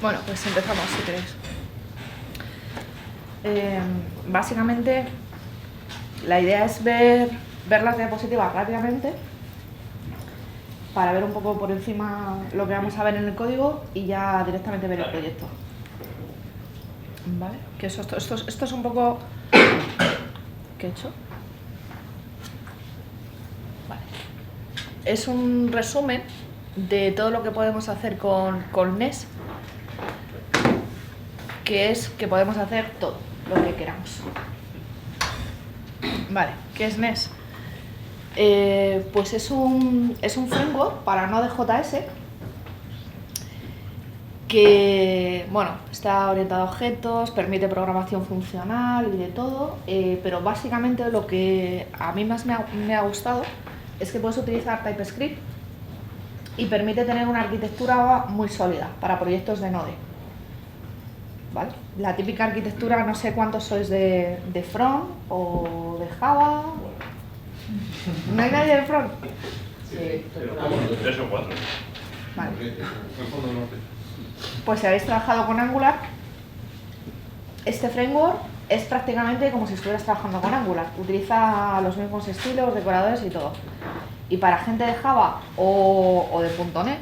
Bueno, pues empezamos si queréis. Básicamente, la idea es ver las diapositivas rápidamente para ver un poco por encima lo que vamos a ver en el código y ya directamente ver el proyecto. ¿Vale? Que esto es un poco... ¿Qué he hecho? Vale. Es un resumen de todo lo que podemos hacer con NES, que es que podemos hacer todo lo que queramos. Vale, ¿qué es NES? Pues es un framework para Node.js que, bueno, está orientado a objetos, permite programación funcional y de todo, pero básicamente lo que a mí más me ha gustado es que puedes utilizar TypeScript y permite tener una arquitectura muy sólida para proyectos de Node. ¿Vale? La típica arquitectura, no sé cuántos sois de front o de Java. ¿No hay nadie de front? Sí, pero como 3 o 4. Vale. Pues si habéis trabajado con Angular, este framework es prácticamente como si estuvieras trabajando con Angular. Utiliza los mismos estilos, decoradores y todo. Y para gente de Java o de .NET,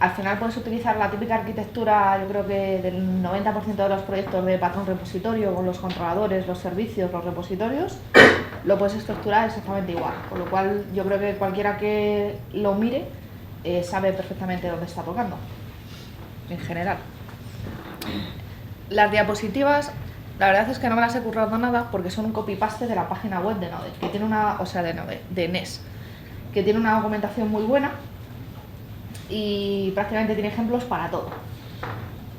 al final puedes utilizar la típica arquitectura, yo creo que del 90% de los proyectos de patrón repositorio, con los controladores, los servicios, los repositorios, lo puedes estructurar exactamente igual. Con lo cual yo creo que cualquiera que lo mire sabe perfectamente dónde está tocando, en general. Las diapositivas, la verdad es que no me las he currado nada porque son un copy-paste de la página web de Node, que tiene de NES, que tiene una documentación muy buena y prácticamente tiene ejemplos para todo.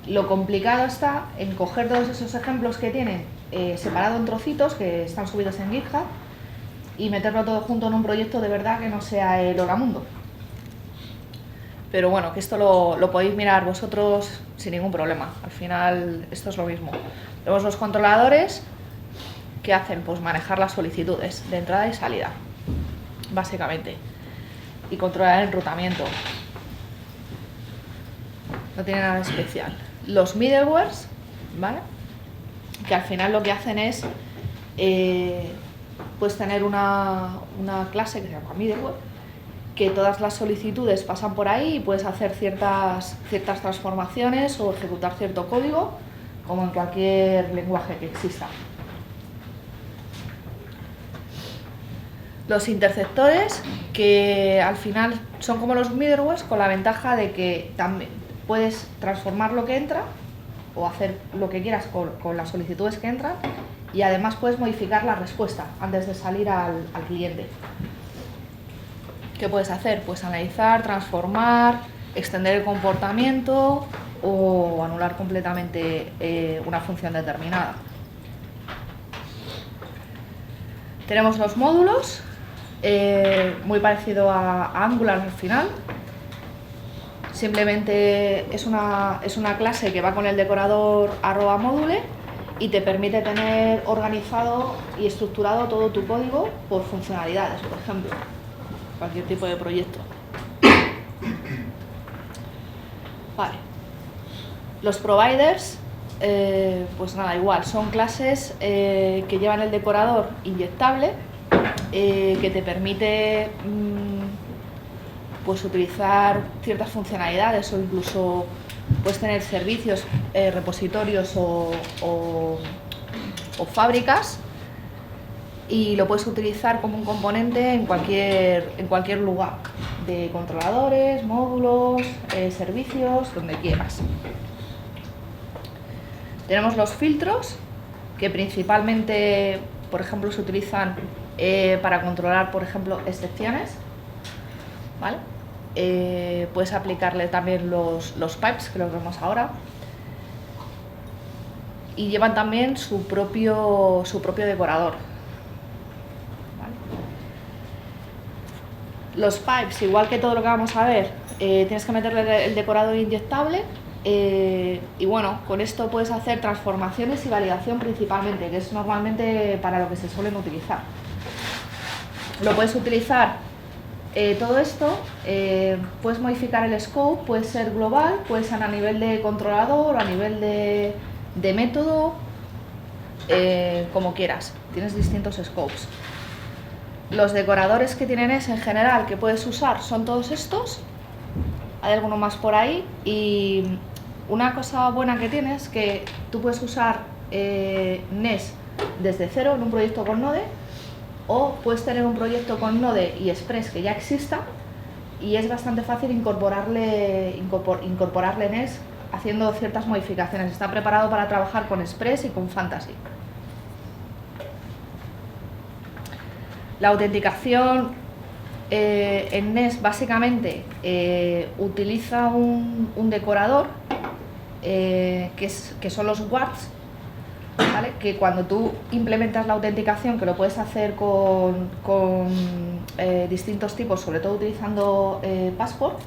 Lo complicado está en coger todos esos ejemplos que tienen separado en trocitos que están subidos en GitHub y meterlo todo junto en un proyecto de verdad que no sea el Horamundo. Pero bueno, que esto lo podéis mirar vosotros sin ningún problema. Al final esto es lo mismo. Tenemos los controladores que hacen pues manejar las solicitudes de entrada y salida, básicamente, y controlar el enrutamiento. No tiene nada especial. Los middlewares, ¿vale? Que al final lo que hacen es pues tener una clase que se llama middleware, que todas las solicitudes pasan por ahí y puedes hacer ciertas transformaciones o ejecutar cierto código, como en cualquier lenguaje que exista. Los interceptores, que al final son como los middlewares, con la ventaja de que también puedes transformar lo que entra o hacer lo que quieras con las solicitudes que entran, y además puedes modificar la respuesta antes de salir al cliente. ¿Qué puedes hacer? Pues analizar, transformar, extender el comportamiento o anular completamente una función determinada. Tenemos los módulos, muy parecido a Angular al final. Simplemente es una clase que va con el decorador @module y te permite tener organizado y estructurado todo tu código por funcionalidades, por ejemplo. Cualquier tipo de proyecto. Vale. Los providers, pues nada, igual, son clases que llevan el decorador inyectable, que te permite pues utilizar ciertas funcionalidades o incluso puedes tener servicios, repositorios o fábricas, y lo puedes utilizar como un componente en cualquier lugar, de controladores, módulos, servicios, donde quieras. Tenemos los filtros, que principalmente, por ejemplo, se utilizan para controlar, por ejemplo, excepciones, ¿vale? Puedes aplicarle también los pipes, que los vemos ahora, y llevan también su propio decorador. Los pipes, igual que todo lo que vamos a ver, tienes que meterle el decorador inyectable y bueno, con esto puedes hacer transformaciones y validación principalmente, que es normalmente para lo que se suelen utilizar. Lo puedes utilizar todo esto puedes modificar el scope, puede ser global, puede ser a nivel de controlador, a nivel de método, como quieras. Tienes distintos scopes. Los decoradores que tienen en general que puedes usar son todos estos. Hay alguno más por ahí. Y una cosa buena que tienes es que tú puedes usar NES desde cero en un proyecto con Node, o puedes tener un proyecto con Node y Express que ya exista, y es bastante fácil incorporarle NES haciendo ciertas modificaciones. Está preparado para trabajar con Express y con Fantasy. La autenticación en NES básicamente utiliza un decorador que son los wards, ¿vale? Que cuando tú implementas la autenticación, que lo puedes hacer con distintos tipos, sobre todo utilizando Passport,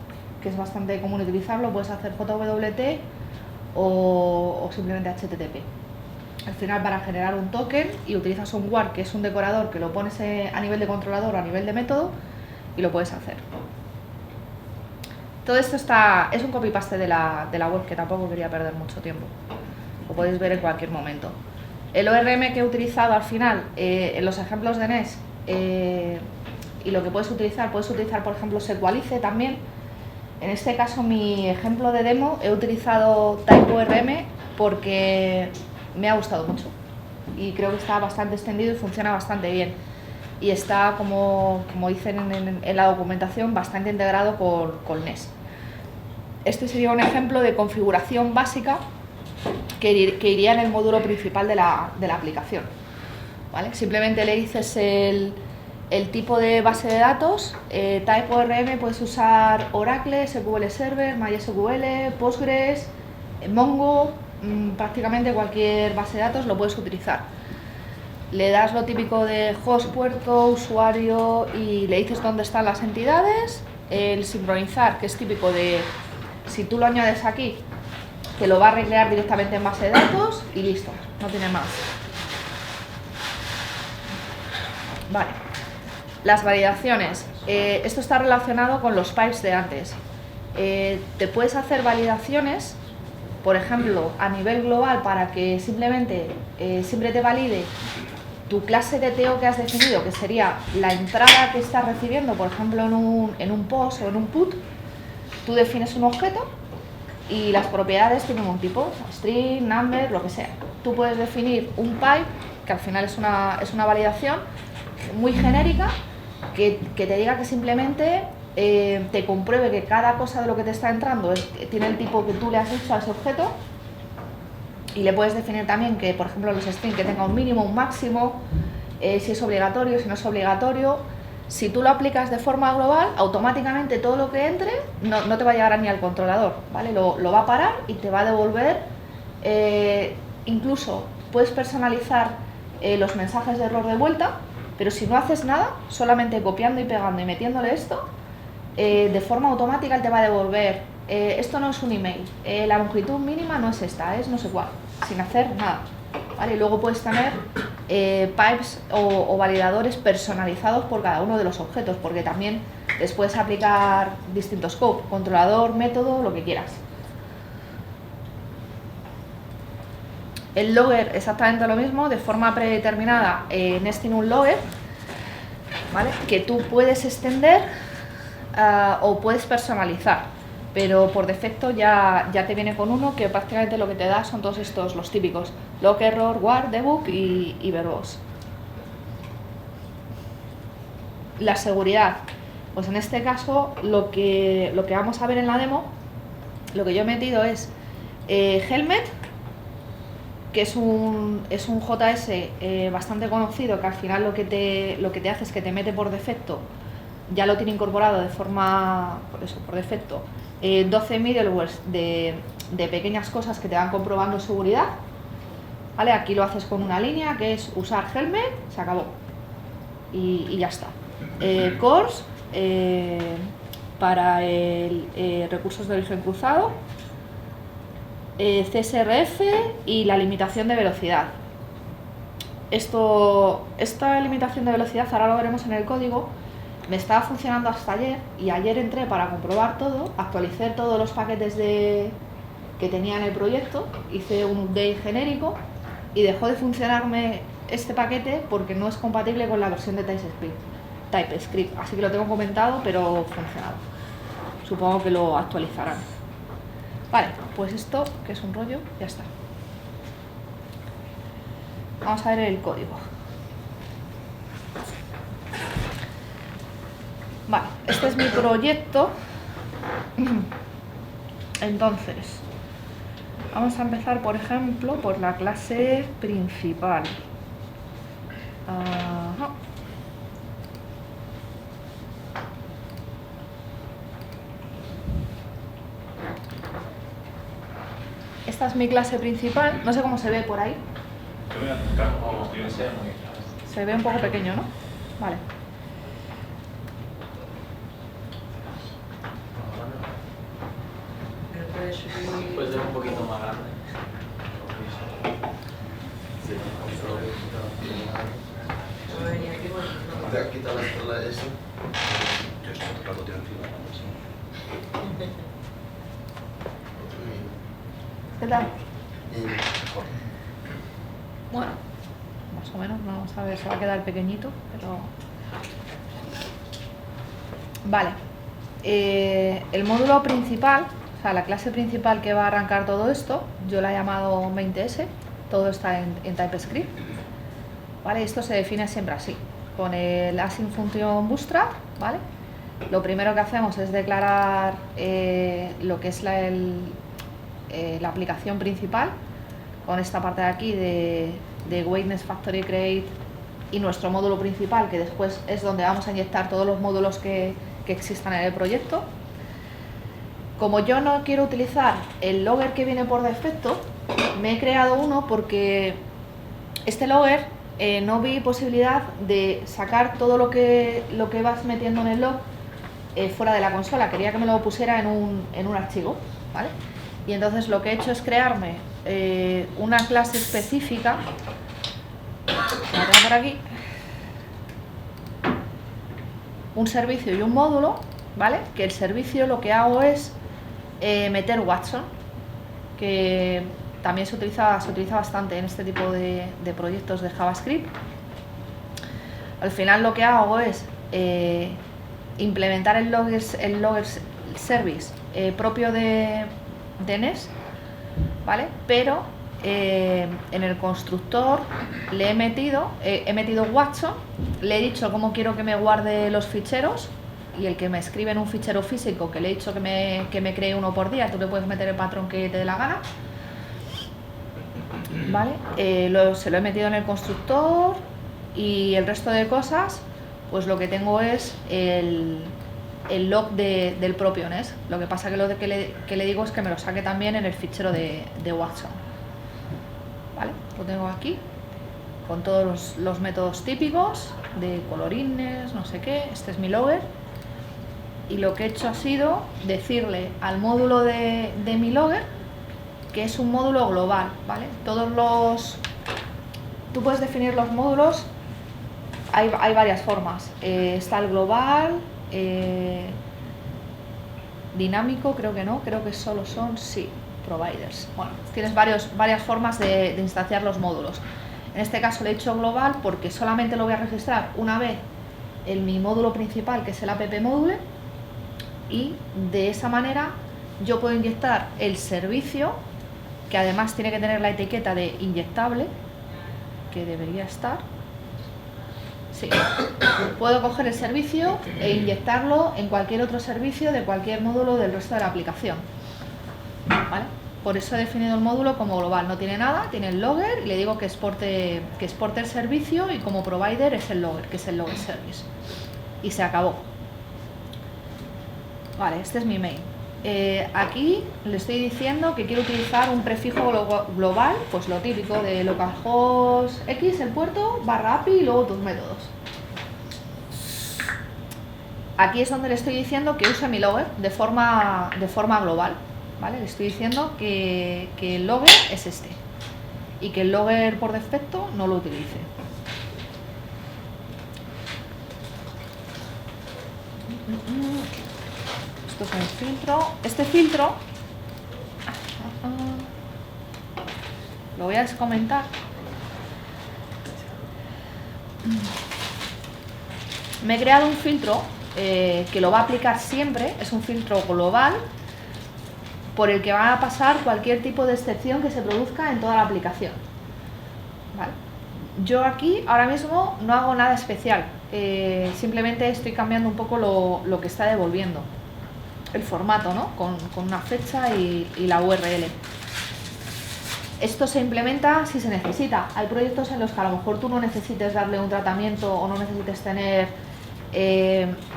que es bastante común utilizarlo, puedes hacer JWT o simplemente HTTP. Al final, para generar un token, y utilizas un ward, que es un decorador que lo pones a nivel de controlador o a nivel de método, y lo puedes hacer. Todo esto es un copy-paste de la web, que tampoco quería perder mucho tiempo. Lo podéis ver en cualquier momento. El ORM que he utilizado al final en los ejemplos de NES, y lo que puedes utilizar por ejemplo Sequalize también. En este caso, mi ejemplo de demo, he utilizado TypeORM porque me ha gustado mucho y creo que está bastante extendido y funciona bastante bien, y está, como dicen en la documentación, bastante integrado con NES. Este sería un ejemplo de configuración básica que iría en el módulo principal de la aplicación, ¿vale? Simplemente le dices el tipo de base de datos. TypeORM puedes usar Oracle, SQL Server, MySQL, Postgres, Mongo, prácticamente cualquier base de datos lo puedes utilizar. Le das lo típico de host, puerto, usuario, y le dices dónde están las entidades. El sincronizar, que es típico de, si tú lo añades aquí, te lo va a recrear directamente en base de datos y listo, no tiene más. Vale. Las validaciones. Esto está relacionado con los pipes de antes. Te puedes hacer validaciones, por ejemplo, a nivel global, para que simplemente siempre te valide tu clase de TO que has definido, que sería la entrada que estás recibiendo, por ejemplo, en un POST o en un PUT. Tú defines un objeto y las propiedades tienen un tipo, string, number, lo que sea. Tú puedes definir un pipe, que al final es una validación muy genérica, que te diga que simplemente te compruebe que cada cosa de lo que te está entrando tiene el tipo que tú le has dicho a ese objeto. Y le puedes definir también que, por ejemplo, los strings, que tenga un mínimo, un máximo, si es obligatorio, si no es obligatorio. Si tú lo aplicas de forma global, automáticamente todo lo que entre no te va a llegar ni al controlador, ¿vale? Lo va a parar y te va a devolver. Incluso puedes personalizar los mensajes de error de vuelta, pero si no haces nada, solamente copiando y pegando y metiéndole esto, de forma automática él te va a devolver. Esto no es un email, la longitud mínima no es esta, es no sé cuál, sin hacer nada, ¿vale? Y luego puedes tener pipes o validadores personalizados por cada uno de los objetos, porque también les puedes aplicar distintos scope, controlador, método, lo que quieras. El logger, exactamente lo mismo, de forma predeterminada. NES tiene un logger, ¿vale?, que tú puedes extender o puedes personalizar, pero por defecto ya te viene con uno que prácticamente lo que te da son todos estos, los típicos: log, error, ward, debug y verbose. La seguridad, pues en este caso lo que vamos a ver en la demo, lo que yo he metido es Helmet, que es un JS bastante conocido, que al final lo que te hace es que te mete por defecto, ya lo tiene incorporado de forma, por defecto, 12 middlewares de pequeñas cosas que te van comprobando seguridad, ¿vale? Aquí lo haces con una línea, que es usar Helmet, se acabó, y ya está. Cores, para recursos de origen cruzado, CSRF y la limitación de velocidad. Esta limitación de velocidad ahora lo veremos en el código, me estaba funcionando hasta ayer y ayer entré para comprobar todo, actualicé todos los paquetes que tenía en el proyecto, hice un update genérico y dejó de funcionarme este paquete porque no es compatible con la versión de TypeScript, así que lo tengo comentado, pero funcionado. Supongo que lo actualizarán. Vale, pues esto, que es un rollo, ya está. Vamos a ver el código. Vale, este es mi proyecto. Entonces, vamos a empezar, por ejemplo, por la clase principal. Ajá. Esta es mi clase principal. No sé cómo se ve por ahí. Se ve un poco pequeño, ¿no? Vale. Puede ser un poquito más grande. Quita la eso. Yo estoy tocando tiene encima. ¿Qué tal? Mejor. Bueno, más o menos, vamos a ver, se va a quedar pequeñito, pero... Vale. El módulo principal, o sea, la clase principal que va a arrancar todo esto, yo la he llamado main.ts, todo está en TypeScript. ¿Vale? Esto se define siempre así, con el async function bootstrap, ¿vale? Lo primero que hacemos es declarar lo que es la aplicación principal, con esta parte de aquí de Weightness Factory Create y nuestro módulo principal, que después es donde vamos a inyectar todos los módulos que existan en el proyecto. Como yo no quiero utilizar el logger que viene por defecto, me he creado uno porque este logger no vi posibilidad de sacar todo lo que vas metiendo en el log fuera de la consola. Quería que me lo pusiera en un archivo, ¿vale? Y entonces lo que he hecho es crearme una clase específica, la tengo por aquí, un servicio y un módulo, ¿vale? Que el servicio lo que hago es meter Watson, que también se utiliza bastante en este tipo de proyectos de JavaScript. Al final lo que hago es implementar el logger service propio de Nest, ¿vale? Pero en el constructor le he metido Watson, le he dicho cómo quiero que me guarde los ficheros, y el que me escribe en un fichero físico, que le he dicho que me cree uno por día, tú le puedes meter el patrón que te dé la gana, ¿vale? Se lo he metido en el constructor, y el resto de cosas, pues lo que tengo es el log del propio Nest. Lo que pasa que lo que le digo es que me lo saque también en el fichero de Watson, ¿vale? Lo tengo aquí con todos los métodos típicos de colorines, no sé qué. Este es mi logger, y lo que he hecho ha sido decirle al módulo de mi logger que es un módulo global, ¿vale? Tú puedes definir los módulos, hay varias formas. Está el global, dinámico, creo que no, creo que solo son, sí, providers. Bueno, tienes varias formas de instanciar los módulos. En este caso le he hecho global porque solamente lo voy a registrar una vez en mi módulo principal, que es el app module, y de esa manera yo puedo inyectar el servicio, que además tiene que tener la etiqueta de inyectable, que debería estar. Sí, puedo coger el servicio e inyectarlo en cualquier otro servicio de cualquier módulo del resto de la aplicación, ¿vale? Por eso he definido el módulo como global. No tiene nada, tiene el logger, y le digo que exporte el servicio, y como provider es el logger, que es el logger service, y se acabó. Vale, este es mi main. Aquí le estoy diciendo que quiero utilizar un prefijo global, pues lo típico de localhost x, el puerto, /API y luego tus métodos. Aquí es donde le estoy diciendo que use mi logger de forma global, ¿vale? Le estoy diciendo que el logger es este, y que el logger por defecto no lo utilice. Esto es un filtro. Este filtro lo voy a descomentar. Me he creado un filtro que lo va a aplicar siempre. Es un filtro global por el que va a pasar cualquier tipo de excepción que se produzca en toda la aplicación. ¿Vale? Yo aquí ahora mismo no hago nada especial, simplemente estoy cambiando un poco lo que está devolviendo, el formato, ¿no? con una fecha y la URL. Esto se implementa si se necesita. Hay proyectos en los que a lo mejor tú no necesites darle un tratamiento o no necesites tener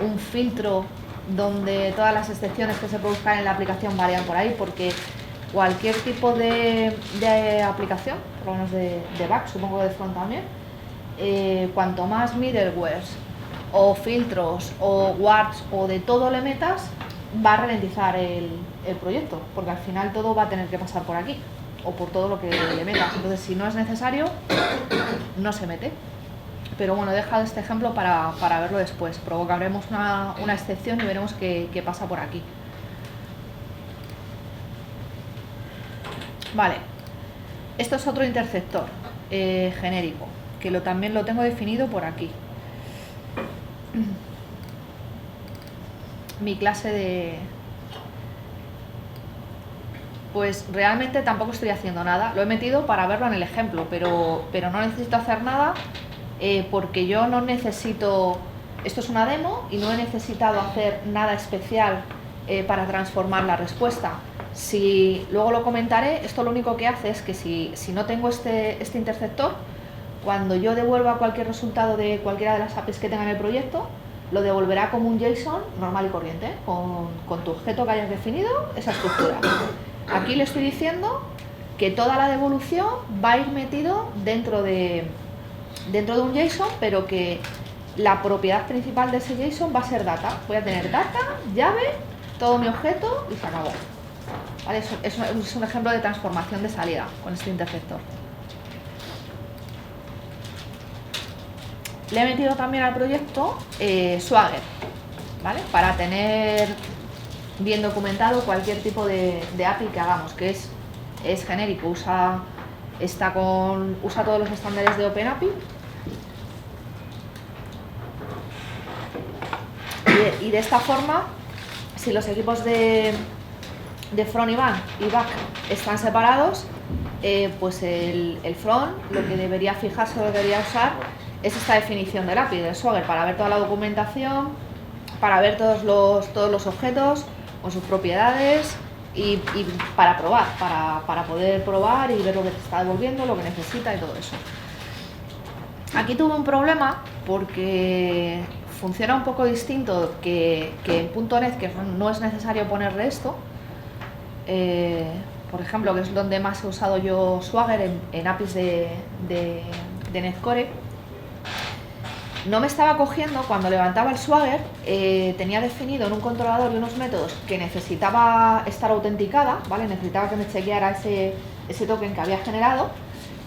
un filtro donde todas las excepciones que se produzcan en la aplicación varían por ahí, porque cualquier tipo de aplicación, por lo menos de back, supongo que de front también, cuanto más middlewares o filtros o wards o de todo le metas, va a ralentizar el proyecto, porque al final todo va a tener que pasar por aquí o por todo lo que le metas. Entonces, si no es necesario, no se mete. Pero bueno, he dejado este ejemplo para verlo después. Provocaremos una excepción y veremos qué pasa por aquí. Vale, esto es otro interceptor genérico, que también lo tengo definido por aquí. Mi clase de... Pues realmente tampoco estoy haciendo nada. Lo he metido para verlo en el ejemplo, pero no necesito hacer nada porque yo no necesito... Esto es una demo y no he necesitado hacer nada especial para transformar la respuesta. Si luego lo comentaré, esto lo único que hace es que si no tengo este interceptor, cuando yo devuelva cualquier resultado de cualquiera de las APIs que tenga en el proyecto, lo devolverá como un JSON normal y corriente, con tu objeto que hayas definido, esa estructura. Aquí le estoy diciendo que toda la devolución va a ir metido dentro de un JSON, pero que la propiedad principal de ese JSON va a ser data. Voy a tener data, llave, todo mi objeto y se acabó. ¿Vale? Es un ejemplo de transformación de salida con este interceptor. Le he metido también al proyecto Swagger, ¿vale? Para tener bien documentado cualquier tipo de API que hagamos, que es genérico, usa todos los estándares de OpenAPI y de esta forma, si los equipos de front y back están separados, pues el front lo que debería fijarse o debería usar es esta definición del API, del Swagger, para ver toda la documentación, para ver todos los objetos con sus propiedades y para probar, para poder probar y ver lo que te está devolviendo, lo que necesita y todo eso. Aquí tuve un problema porque funciona un poco distinto que en .NET, que no es necesario ponerle esto. Por ejemplo, que es donde más he usado yo Swagger en APIs de Netcore. No me estaba cogiendo cuando levantaba el Swagger, tenía definido en un controlador y unos métodos que necesitaba estar autenticada, ¿vale? Necesitaba que me chequeara ese token que había generado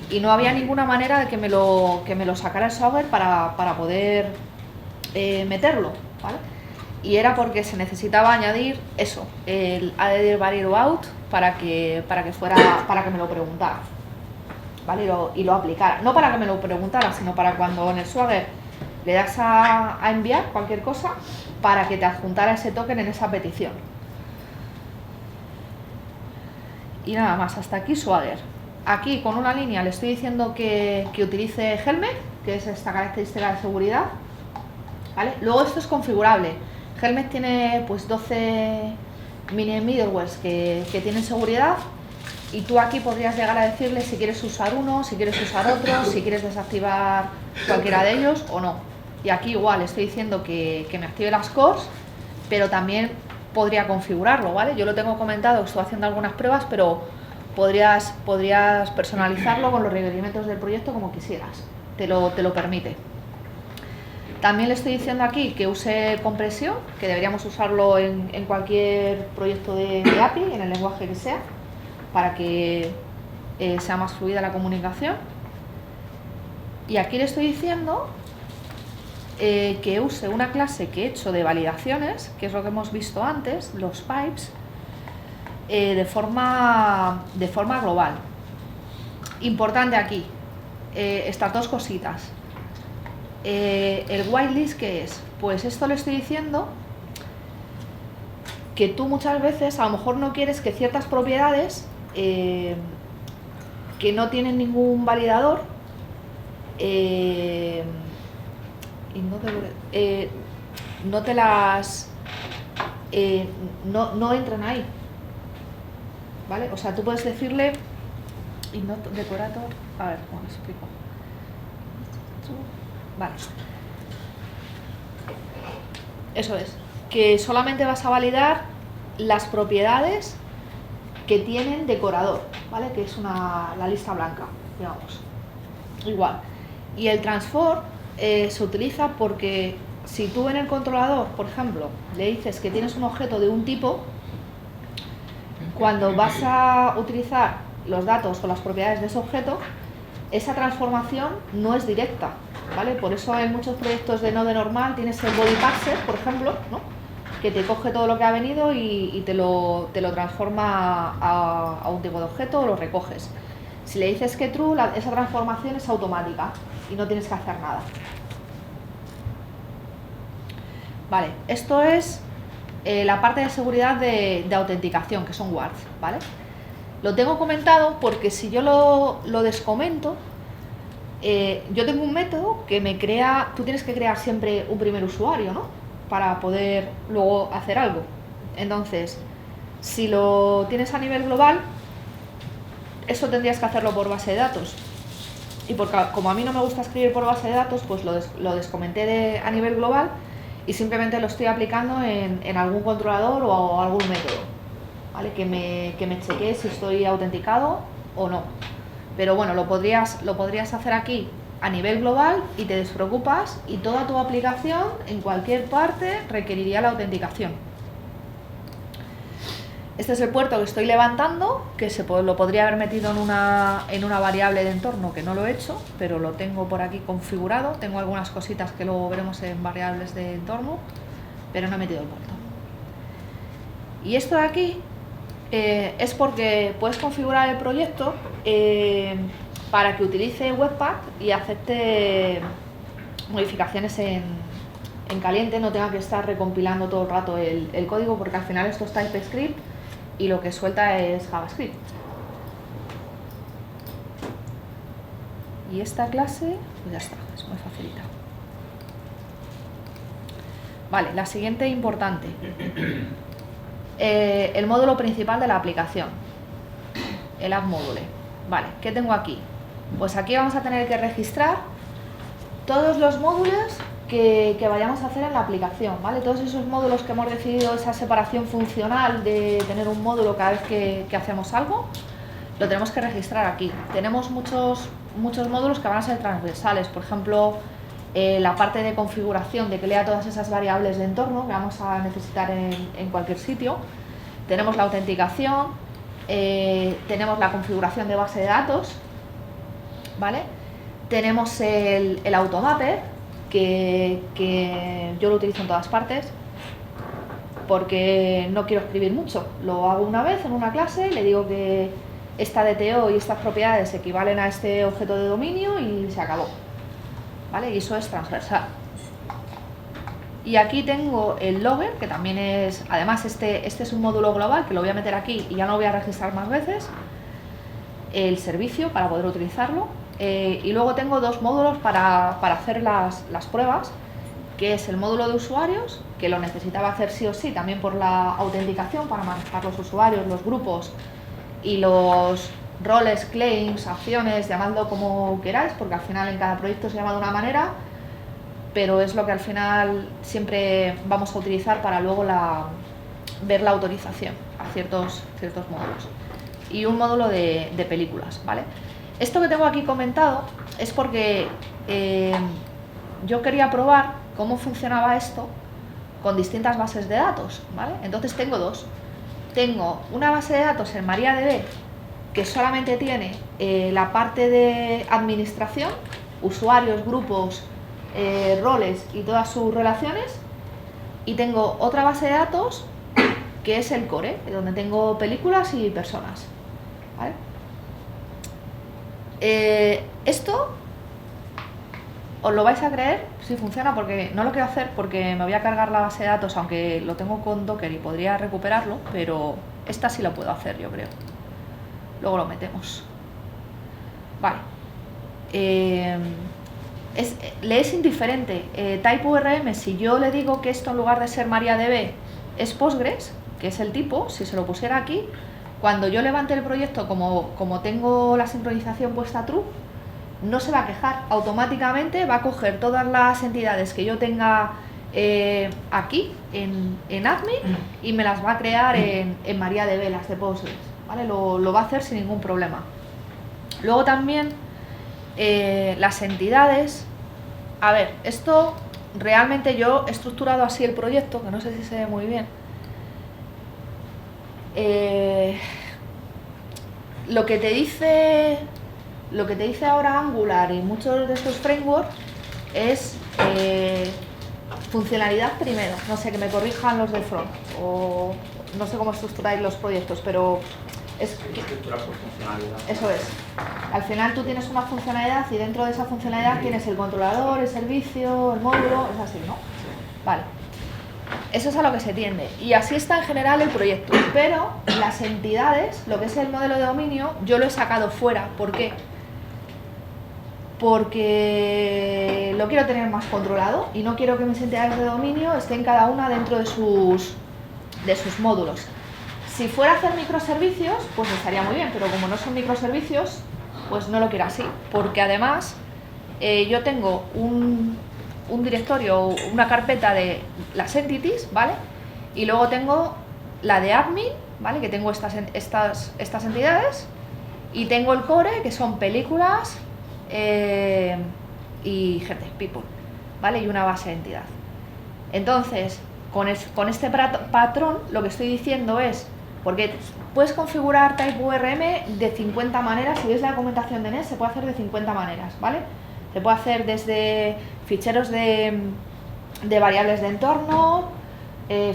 y no había ninguna manera de que me lo sacara el Swagger para poder meterlo, ¿vale? Y era porque se necesitaba añadir eso, el add value out para que me lo preguntara, ¿vale? Y lo aplicara. No para que me lo preguntara, sino para cuando en el Swagger le das a enviar cualquier cosa, para que te adjuntara ese token en esa petición. Y nada más, hasta aquí Swagger. Aquí con una línea le estoy diciendo que utilice Helmet, que es esta característica de seguridad, ¿vale? Luego esto es configurable. Helmet tiene pues 12 mini middlewares que tienen seguridad y tú aquí podrías llegar a decirle si quieres usar uno, si quieres usar otro, si quieres desactivar cualquiera de ellos o no. Y aquí igual estoy diciendo que me active las cores, pero también podría configurarlo, ¿vale? Yo lo tengo comentado, estoy haciendo algunas pruebas, pero podrías personalizarlo con los requerimientos del proyecto como quisieras, te lo permite. También le estoy diciendo aquí que use compresión, que deberíamos usarlo en cualquier proyecto de API, en el lenguaje que sea, para que sea más fluida la comunicación. Y aquí le estoy diciendo que use una clase que he hecho de validaciones, que es lo que hemos visto antes, los pipes, de forma global. Importante aquí, estas dos cositas. El whitelist, ¿qué es? Pues esto le estoy diciendo que tú muchas veces a lo mejor no quieres que ciertas propiedades que no tienen ningún validador y no te las no entran ahí, ¿vale? O sea, tú puedes decirle y no decorator, a ver, ¿cómo lo explico? Vale, eso es, que solamente vas a validar las propiedades que tienen decorador, ¿vale? Que es la lista blanca, digamos, igual. Y el transform se utiliza porque si tú en el controlador, por ejemplo, le dices que tienes un objeto de un tipo, cuando vas a utilizar los datos o las propiedades de ese objeto, esa transformación no es directa, ¿vale? Por eso en muchos proyectos de Node normal tienes el body parser, por ejemplo, ¿no? Que te coge todo lo que ha venido y te lo transforma a un tipo de objeto o lo recoges. Si le dices que true, esa transformación es automática y no tienes que hacer nada. Vale, esto es la parte de seguridad de autenticación, que son wards, ¿vale? Lo tengo comentado porque si yo lo descomento, yo tengo un método que me crea, tú tienes que crear siempre un primer usuario, ¿no? Para poder luego hacer algo. Entonces, si lo tienes a nivel global, eso tendrías que hacerlo por base de datos. Y porque como a mí no me gusta escribir por base de datos, pues lo descomenté a nivel global y simplemente lo estoy aplicando en algún controlador o algún método, ¿vale? Que me chequee si estoy autenticado o no. Pero bueno, lo podrías hacer aquí a nivel global y te despreocupas y toda tu aplicación en cualquier parte requeriría la autenticación. Este es el puerto que estoy levantando, que lo podría haber metido en una variable de entorno, que no lo he hecho, pero lo tengo por aquí configurado. Tengo algunas cositas que luego veremos en variables de entorno, pero no he metido el puerto. Y esto de aquí es porque puedes configurar el proyecto para que utilice Webpack y acepte modificaciones en caliente, no tenga que estar recompilando todo el rato el código, porque al final esto es TypeScript y lo que suelta es JavaScript. Y esta clase, pues ya está, es muy facilita. Vale, la siguiente importante. El módulo principal de la aplicación, el app module. Vale, ¿qué tengo aquí? Pues aquí vamos a tener que registrar todos los módulos que vayamos a hacer en la aplicación, ¿vale? Todos esos módulos que hemos decidido, esa separación funcional de tener un módulo cada vez que hacemos algo, lo tenemos que registrar aquí. Tenemos muchos módulos que van a ser transversales, por ejemplo, la parte de configuración, de que lea todas esas variables de entorno que vamos a necesitar en cualquier sitio. Tenemos la autenticación, tenemos la configuración de base de datos, ¿vale? Tenemos el automapper, que yo lo utilizo en todas partes porque no quiero escribir mucho. Lo hago una vez en una clase, le digo que esta DTO y estas propiedades equivalen a este objeto de dominio y se acabó, ¿vale? Y eso es transversal. Y aquí tengo el logger, que también es, además este es un módulo global que lo voy a meter aquí y ya no lo voy a registrar más veces. El servicio para poder utilizarlo. Y luego tengo dos módulos para hacer las pruebas, que es el módulo de usuarios, que lo necesitaba hacer sí o sí, también por la autenticación, para manejar los usuarios, los grupos y los roles, claims, acciones, llamadlo como queráis, porque al final en cada proyecto se llama de una manera, pero es lo que al final siempre vamos a utilizar para luego ver la autorización a ciertos módulos. Y un módulo de películas, ¿vale? Esto que tengo aquí comentado es porque yo quería probar cómo funcionaba esto con distintas bases de datos, ¿vale? Entonces tengo dos. Tengo una base de datos en MariaDB que solamente tiene la parte de administración, usuarios, grupos roles y todas sus relaciones, y tengo otra base de datos que es el core, donde tengo películas y personas, ¿vale? Esto os lo vais a creer si funciona, porque no lo quiero hacer porque me voy a cargar la base de datos, aunque lo tengo con Docker y podría recuperarlo, pero esta sí lo puedo hacer, yo creo. Luego lo metemos. Vale. Le es indiferente TypeORM si yo le digo que esto en lugar de ser MariaDB es Postgres, que es el tipo. Si se lo pusiera aquí, cuando yo levante el proyecto, como tengo la sincronización puesta true, no se va a quejar, automáticamente va a coger todas las entidades que yo tenga aquí en admin y me las va a crear en MariaDB, las de Postgres, ¿vale? Lo va a hacer sin ningún problema. Luego también las entidades, a ver, esto realmente yo he estructurado así el proyecto, que no sé si se ve muy bien. Lo que te dice ahora Angular y muchos de estos frameworks es funcionalidad primero. No sé, que me corrijan los del front, o no sé cómo estructuráis los proyectos, pero es estructura por funcionalidad. Eso es. Al final tú tienes una funcionalidad y dentro de esa funcionalidad tienes el controlador, el servicio, el módulo, es así, ¿no? Vale. Eso es a lo que se tiende. Y así está en general el proyecto. Pero las entidades, lo que es el modelo de dominio, yo lo he sacado fuera. ¿Por qué? Porque lo quiero tener más controlado y no quiero que mis entidades de dominio estén cada una dentro de sus módulos. Si fuera a hacer microservicios, pues estaría muy bien, pero como no son microservicios, pues no lo quiero así, porque además yo tengo un directorio, una carpeta de las entities, ¿vale? Y luego tengo la de admin, ¿vale? Que tengo estas entidades, y tengo el core, que son películas y gente, people, ¿vale? Y una base de entidad. Entonces, con este patrón, lo que estoy diciendo es, porque puedes configurar TypeORM de 50 maneras. Si ves la documentación de NES, se puede hacer de 50 maneras, ¿vale? Se puede hacer desde ficheros de variables de entorno,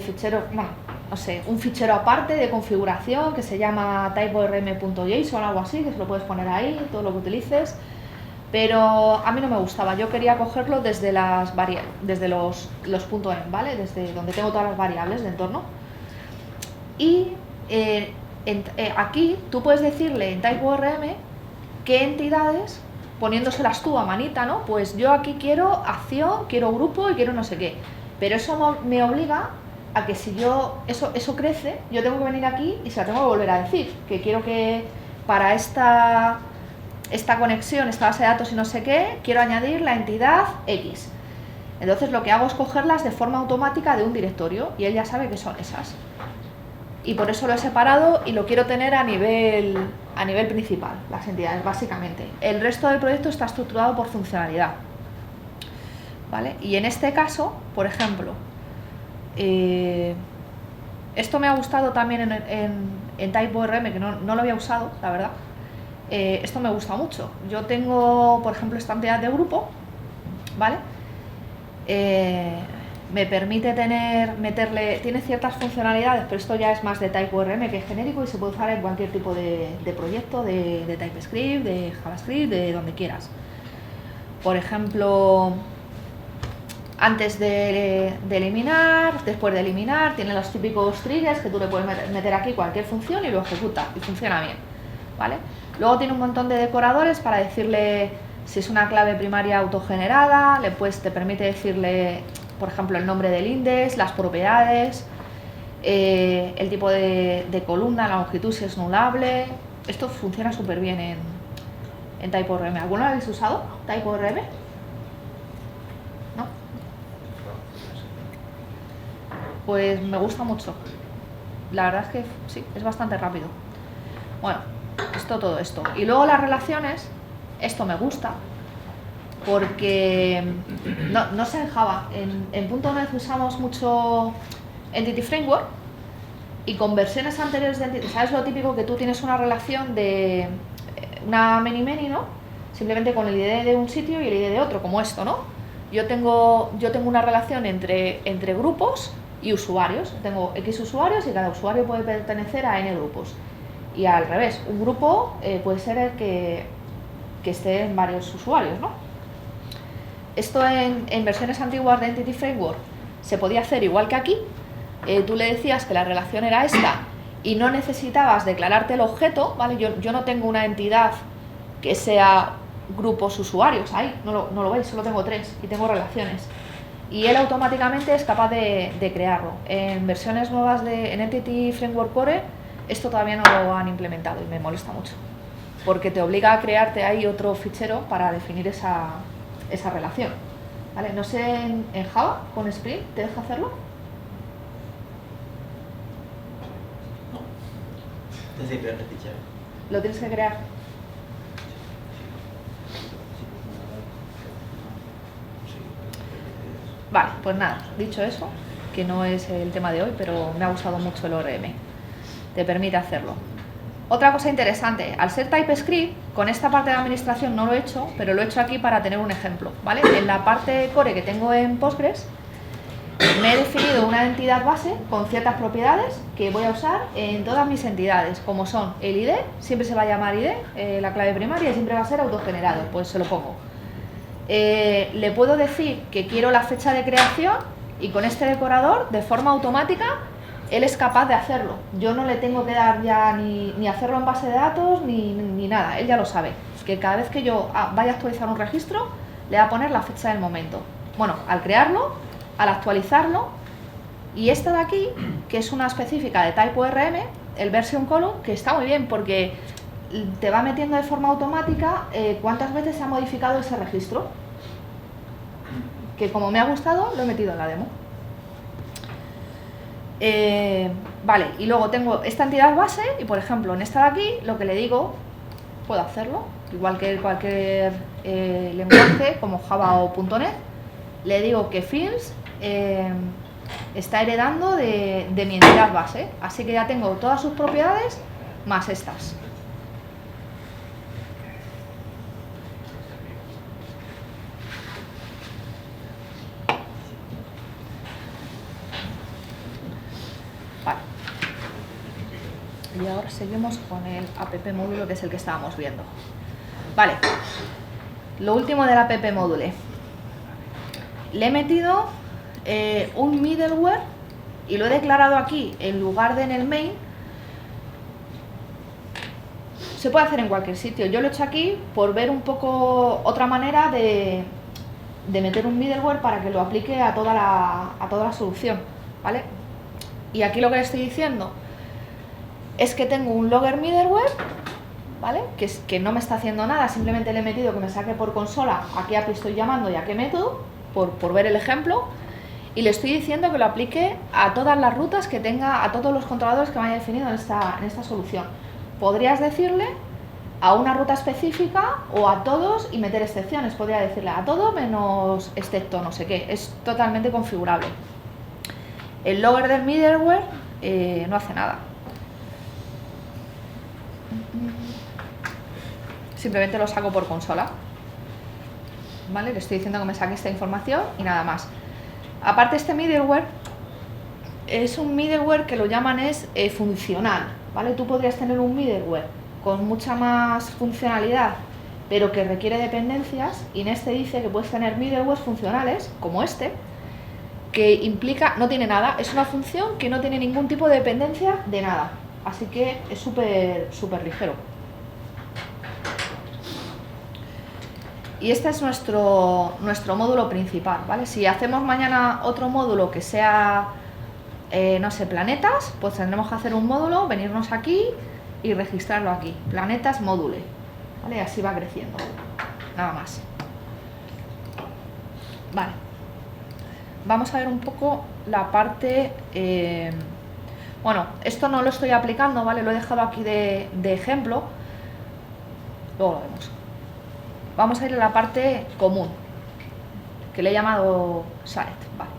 ficheros, bueno, no sé, un fichero aparte de configuración que se llama typeorm.json o algo así, que se lo puedes poner ahí, todo lo que utilices. Pero a mí no me gustaba, yo quería cogerlo desde los .env, ¿vale? Desde donde tengo todas las variables de entorno. Y aquí tú puedes decirle en TypeORM qué entidades, poniéndoselas tú a manita, ¿no? Pues yo aquí quiero acción, quiero grupo y quiero no sé qué. Pero eso me obliga a que si eso crece, yo tengo que venir aquí y se la tengo que volver a decir, que quiero que para esta conexión, esta base de datos y no sé qué, quiero añadir la entidad X. Entonces lo que hago es cogerlas de forma automática de un directorio y él ya sabe que son esas. Y por eso lo he separado y lo quiero tener a nivel principal, las entidades, básicamente. El resto del proyecto está estructurado por funcionalidad, ¿vale? Y en este caso, por ejemplo, esto me ha gustado también en TypeORM, que no lo había usado, la verdad. Esto me gusta mucho. Yo tengo, por ejemplo, esta entidad de grupo, ¿vale? Me permite tiene ciertas funcionalidades, pero esto ya es más de TypeORM, que es genérico y se puede usar en cualquier tipo de proyecto, de TypeScript, de JavaScript, de donde quieras. Por ejemplo, antes de eliminar, después de eliminar, tiene los típicos triggers que tú le puedes meter aquí cualquier función y lo ejecuta y funciona bien, ¿vale? Luego tiene un montón de decoradores para decirle si es una clave primaria autogenerada, te permite decirle, por ejemplo, el nombre del index, las propiedades, el tipo de columna, la longitud, si es nullable. Esto funciona súper bien en TypeORM. ¿Alguno lo habéis usado, TypeORM? ¿No? Pues me gusta mucho. La verdad es que sí, es bastante rápido. Bueno, todo esto. Y luego las relaciones, esto me gusta, porque no sé en Java, en .NET usamos mucho Entity Framework, y con versiones anteriores de Entity, ¿sabes lo típico? Que tú tienes una relación de una many, ¿no? Simplemente con el ID de un sitio y el ID de otro, como esto, ¿no? yo tengo una relación entre grupos y usuarios. Tengo X usuarios y cada usuario puede pertenecer a N grupos. Y al revés, un grupo puede ser el que esté en varios usuarios, ¿no? Esto en versiones antiguas de Entity Framework se podía hacer igual que aquí. Tú le decías que la relación era esta y no necesitabas declararte el objeto, ¿vale? Yo no tengo una entidad que sea grupos usuarios ahí, no lo veis, solo tengo 3 y tengo relaciones. Y él automáticamente es capaz de crearlo. En versiones nuevas en Entity Framework Core esto todavía no lo han implementado y me molesta mucho, porque te obliga a crearte ahí otro fichero para definir esa relación. ¿Vale? No sé, en Java con Spring ¿te deja hacerlo? Desde crear el fichero. Lo tienes que crear. Vale, pues nada, dicho eso, que no es el tema de hoy, pero me ha gustado mucho el ORM. Te permite hacerlo. Otra cosa interesante, al ser TypeScript, con esta parte de administración no lo he hecho, pero lo he hecho aquí para tener un ejemplo, ¿vale? En la parte core que tengo en Postgres, me he definido una entidad base con ciertas propiedades que voy a usar en todas mis entidades, como son el ID, siempre se va a llamar ID, la clave primaria, y siempre va a ser autogenerado, pues se lo pongo. Le puedo decir que quiero la fecha de creación y con este decorador, de forma automática, él es capaz de hacerlo. Yo no le tengo que dar ya ni hacerlo en base de datos ni nada, él ya lo sabe. Es que cada vez que yo vaya a actualizar un registro, le va a poner la fecha del momento. Bueno, al crearlo, al actualizarlo, y esta de aquí, que es una específica de TypeORM, el version column, que está muy bien porque te va metiendo de forma automática cuántas veces se ha modificado ese registro, que como me ha gustado, lo he metido en la demo. Vale, y luego tengo esta entidad base y, por ejemplo, en esta de aquí, lo que le digo, puedo hacerlo, igual que cualquier lenguaje como Java o .NET, le digo que fields está heredando de mi entidad base, así que ya tengo todas sus propiedades más estas. Vale. Y ahora seguimos con el app módulo, que es el que estábamos viendo. Vale. Lo último del app módulo. Le he metido un middleware y lo he declarado aquí en lugar de en el main. Se puede hacer en cualquier sitio. Yo lo he hecho aquí por ver un poco otra manera de meter un middleware para que lo aplique a toda la solución, ¿vale? Y aquí lo que le estoy diciendo es que tengo un logger middleware, ¿vale? Que no me está haciendo nada, simplemente le he metido que me saque por consola a qué API estoy llamando y a qué método, por ver el ejemplo, y le estoy diciendo que lo aplique a todas las rutas que tenga, a todos los controladores que me haya definido en esta solución. Podrías decirle a una ruta específica o a todos y meter excepciones. Podría decirle a todo menos excepto no sé qué. Es totalmente configurable. El logger del middleware no hace nada. Simplemente lo saco por consola. ¿Vale? Le estoy diciendo que me saque esta información y nada más. Aparte, este middleware es un middleware que lo llaman funcional, ¿vale? Tú podrías tener un middleware con mucha más funcionalidad, pero que requiere dependencias, y en este dice que puedes tener middlewares funcionales, como este, que implica, no tiene nada, es una función que no tiene ningún tipo de dependencia de nada, así que es súper ligero. Y este es nuestro módulo principal, ¿vale? Si hacemos mañana otro módulo que sea, no sé, planetas, pues tendremos que hacer un módulo, venirnos aquí y registrarlo aquí, planetas módule, ¿vale? Y así va creciendo, nada más. Vale, vamos a ver un poco la parte, bueno, esto no lo estoy aplicando, ¿vale? Lo he dejado aquí de ejemplo, luego lo vemos. Vamos a ir a la parte común, que le he llamado site, ¿vale?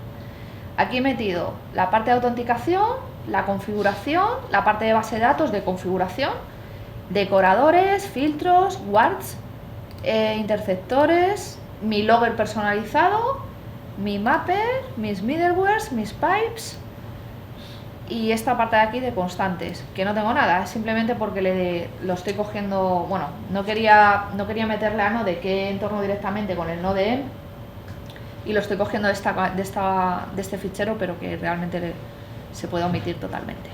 Aquí he metido la parte de autenticación, la configuración, la parte de base de datos de configuración, decoradores, filtros, wards, interceptores, mi logger personalizado, mi mapper, mis middlewares, mis pipes y esta parte de aquí de constantes, que no tengo nada, es simplemente porque lo estoy cogiendo, bueno, no quería meterle a Node qué entorno directamente con el Node M y lo estoy cogiendo de este fichero, pero que realmente se puede omitir totalmente.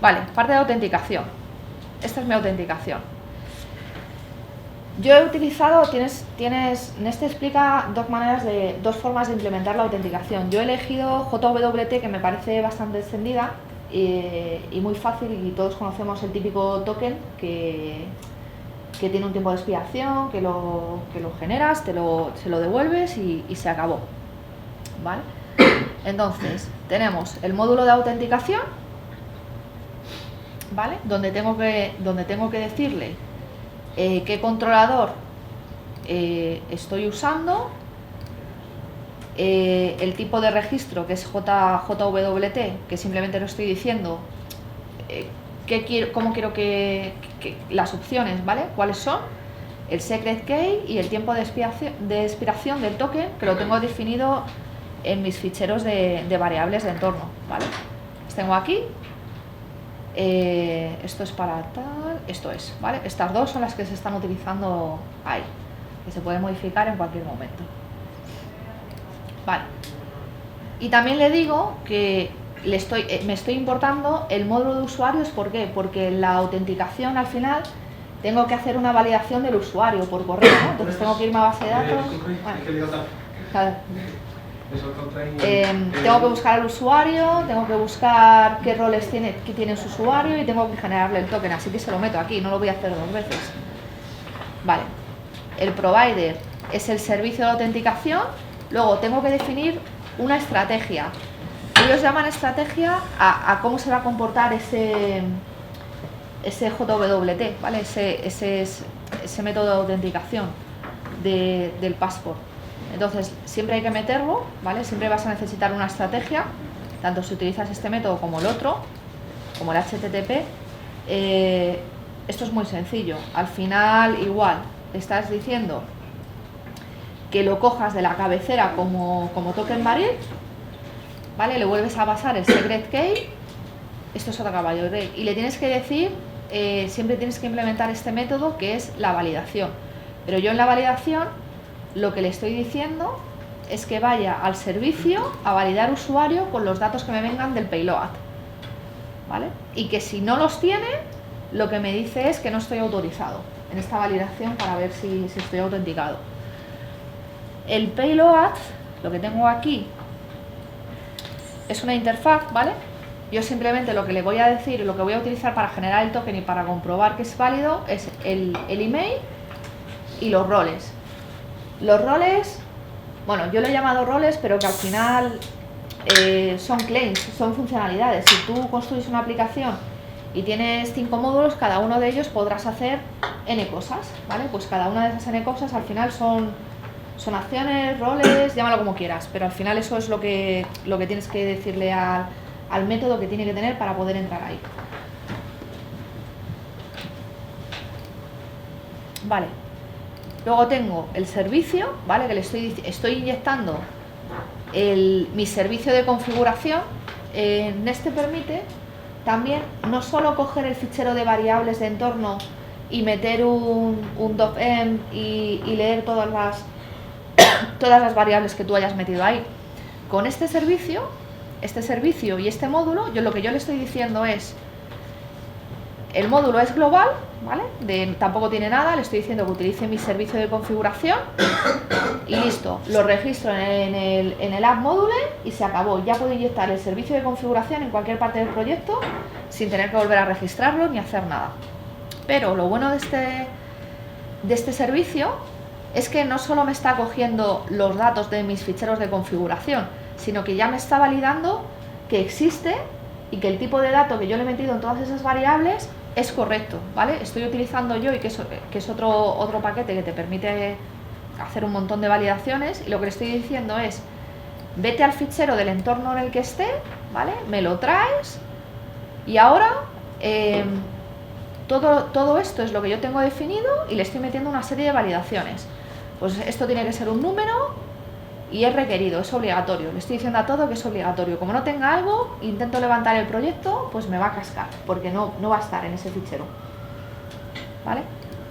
Vale, parte de autenticación. Esta es mi autenticación. Yo he utilizado, Neste explica dos formas de implementar la autenticación. Yo he elegido JWT, que me parece bastante extendida y muy fácil, y todos conocemos el típico token que tiene un tiempo de expiración, que lo generas, se lo devuelves y se acabó. ¿Vale? Entonces, tenemos el módulo de autenticación, ¿vale? Donde tengo que decirle qué controlador estoy usando, el tipo de registro, que es JWT, que simplemente lo estoy diciendo, cómo quiero que las opciones, ¿vale? ¿Cuáles son? El secret key y el tiempo de expiración del token, que lo tengo definido en mis ficheros de variables de entorno, ¿vale? Los tengo aquí. Esto es para tal, esto es, ¿vale? Estas dos son las que se están utilizando ahí, que se pueden modificar en cualquier momento. Vale. Y también le digo que me estoy importando el módulo de usuarios. ¿Por qué? Porque en la autenticación al final tengo que hacer una validación del usuario por correo, ¿no? Entonces tengo que irme a base de datos. Bueno, tengo que buscar al usuario, tengo que buscar qué roles tiene su usuario y tengo que generarle el token, así que se lo meto aquí, no lo voy a hacer dos veces. Vale, el provider es el servicio de autenticación. Luego tengo que definir una estrategia. Ellos llaman estrategia a cómo se va a comportar ese JWT, ¿vale? Ese método de autenticación del passport. Entonces, siempre hay que meterlo, ¿vale? Siempre vas a necesitar una estrategia, tanto si utilizas este método como el otro, como el HTTP. Esto es muy sencillo. Al final, igual, estás diciendo que lo cojas de la cabecera como token variable, ¿vale? Le vuelves a pasar el secret key, esto es otro caballo de rey, y le tienes que decir, siempre tienes que implementar este método que es la validación. Pero yo en la validación lo que le estoy diciendo es que vaya al servicio a validar usuario con los datos que me vengan del payload, ¿vale? Y que si no los tiene, lo que me dice es que no estoy autorizado en esta validación para ver si estoy autenticado. El payload, lo que tengo aquí, es una interfaz, ¿vale? Yo simplemente lo que le voy a decir, lo que voy a utilizar para generar el token y para comprobar que es válido es el email y los roles. Los roles, bueno, yo lo he llamado roles, pero que al final son claims, son funcionalidades. Si tú construyes una aplicación y tienes 5 módulos, cada uno de ellos podrás hacer n cosas, ¿vale? Pues cada una de esas n cosas al final son acciones, roles, llámalo como quieras, pero al final eso es lo que tienes que decirle al método que tiene que tener para poder entrar ahí. Vale. Luego tengo el servicio, ¿vale? Que le estoy inyectando mi servicio de configuración. Neste permite también no solo coger el fichero de variables de entorno y meter un .env y leer todas las variables que tú hayas metido ahí. Con este servicio y este módulo, lo que yo le estoy diciendo es, el módulo es global, ¿vale? Tampoco tiene nada, le estoy diciendo que utilice mi servicio de configuración y listo, lo registro en el app módulo y se acabó. Ya puedo inyectar el servicio de configuración en cualquier parte del proyecto sin tener que volver a registrarlo ni hacer nada. Pero lo bueno de este servicio es que no solo me está cogiendo los datos de mis ficheros de configuración, sino que ya me está validando que existe y que el tipo de dato que yo le he metido en todas esas variables es correcto, ¿vale? Estoy utilizando yo, y que es otro paquete que te permite hacer un montón de validaciones, y lo que le estoy diciendo es, vete al fichero del entorno en el que esté, ¿vale? Me lo traes y ahora todo esto es lo que yo tengo definido y le estoy metiendo una serie de validaciones. Pues esto tiene que ser un número y es requerido, es obligatorio. Le estoy diciendo a todo que es obligatorio. Como no tenga algo, intento levantar el proyecto, pues me va a cascar, porque no va a estar en ese fichero. ¿Vale?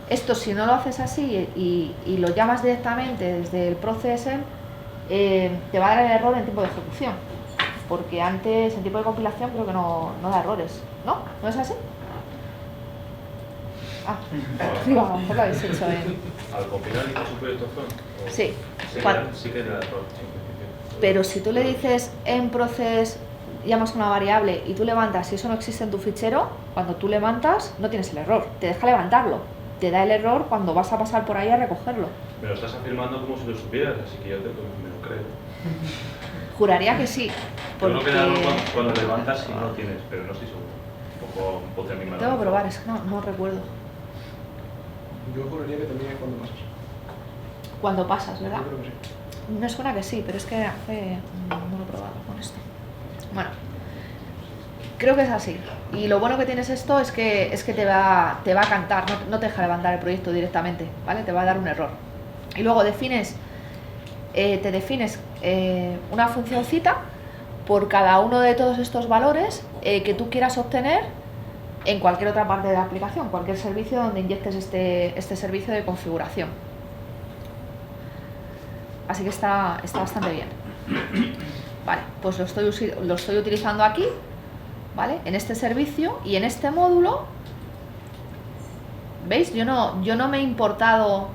Esto, si no lo haces así y lo llamas directamente desde el processing, te va a dar el error en tiempo de ejecución. Porque antes, en tiempo de compilación, creo que no da errores. ¿No? ¿No es así? Ah, digo, a lo mejor lo habéis hecho en... Al compilar y su proyecto front. Sí. Sí que da error. Pero si tú le dices en process, llamas una variable y tú levantas y eso no existe en tu fichero, cuando tú levantas no tienes el error, te deja levantarlo. Te da el error cuando vas a pasar por ahí a recogerlo. Me lo estás afirmando como si lo supieras, así que yo me lo creo. Juraría que sí. Yo creo que da error Porque... cuando levantas y no lo tienes, pero no estoy seguro. Un poco podría mi mano. Tengo que probar, es que no recuerdo. Yo juraría que también es cuando pasas. Cuando pasas, ¿verdad? Yo creo que sí. Me suena que sí, pero es que hace... no lo he probado con esto. Bueno, creo que es así. Y lo bueno que tienes esto es que te va a cantar, no te deja levantar el proyecto directamente, ¿vale? Te va a dar un error. Y luego te defines una funcioncita por cada uno de todos estos valores que tú quieras obtener en cualquier otra parte de la aplicación, cualquier servicio donde inyectes este servicio de configuración. Así que está bastante bien. Vale, pues lo estoy utilizando aquí, ¿vale? En este servicio y en este módulo, ¿veis? Yo no me he importado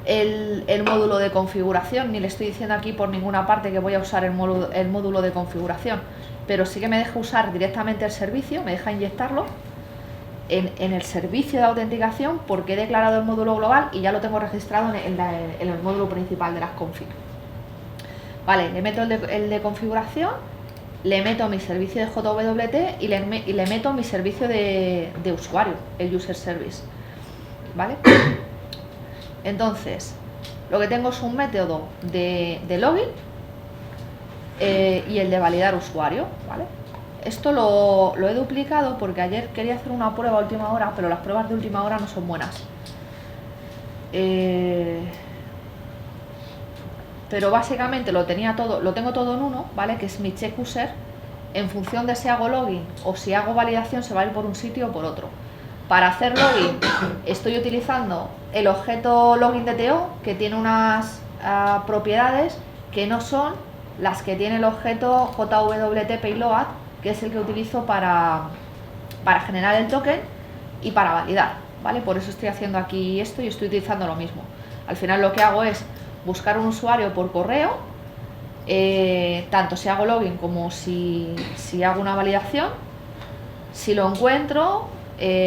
el módulo de configuración, ni le estoy diciendo aquí por ninguna parte que voy a usar el módulo de configuración, pero sí que me deja usar directamente el servicio, me deja inyectarlo en el servicio de autenticación porque he declarado el módulo global y ya lo tengo registrado en el módulo principal de las config. Vale, le meto el de configuración, le meto mi servicio de JWT y le meto mi servicio de usuario, el user service. ¿Vale? Entonces, lo que tengo es un método de login y el de validar usuario, ¿vale? Esto lo he duplicado porque ayer quería hacer una prueba a última hora, pero las pruebas de última hora no son buenas. Pero básicamente lo tengo todo en uno, ¿vale? Que es mi check user. En función de si hago login o si hago validación, se va a ir por un sitio o por otro. Para hacer login estoy utilizando el objeto login DTO, que tiene unas propiedades que no son las que tiene el objeto JWT payload, que es el que utilizo para generar el token y para validar, ¿vale? Por eso estoy haciendo aquí esto y estoy utilizando lo mismo. Al final lo que hago es buscar un usuario por correo, tanto si hago login como si hago una validación. Si lo encuentro,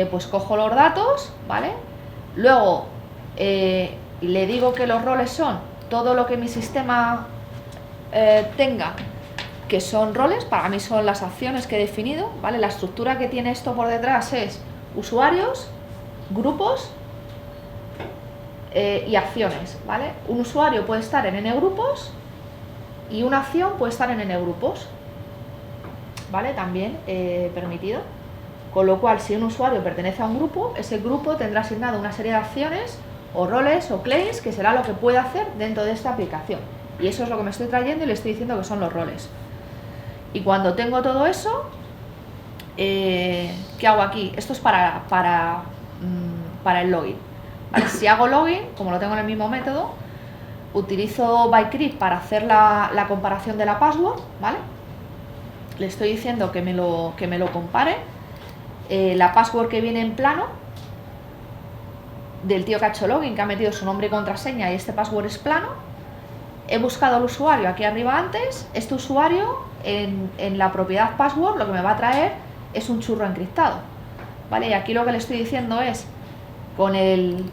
pues cojo los datos, ¿vale? Luego le digo que los roles son todo lo que mi sistema tenga, que son roles, para mí son las acciones que he definido, ¿vale? La estructura que tiene esto por detrás es usuarios, grupos y acciones, ¿vale? Un usuario puede estar en n grupos y una acción puede estar en n grupos, ¿vale? También permitido. Con lo cual, si un usuario pertenece a un grupo, ese grupo tendrá asignado una serie de acciones o roles o claims que será lo que puede hacer dentro de esta aplicación. Y eso es lo que me estoy trayendo y le estoy diciendo que son los roles. Y cuando tengo todo eso, ¿qué hago aquí? Esto es para el login. ¿Vale? Si hago login, como lo tengo en el mismo método, utilizo bycrypt para hacer la comparación de la password, ¿vale? Le estoy diciendo que me lo compare. La password que viene en plano del tío que ha hecho login, que ha metido su nombre y contraseña y este password es plano. He buscado al usuario aquí arriba antes. Este usuario en la propiedad password lo que me va a traer es un churro encriptado, ¿vale? Y aquí lo que le estoy diciendo es, con el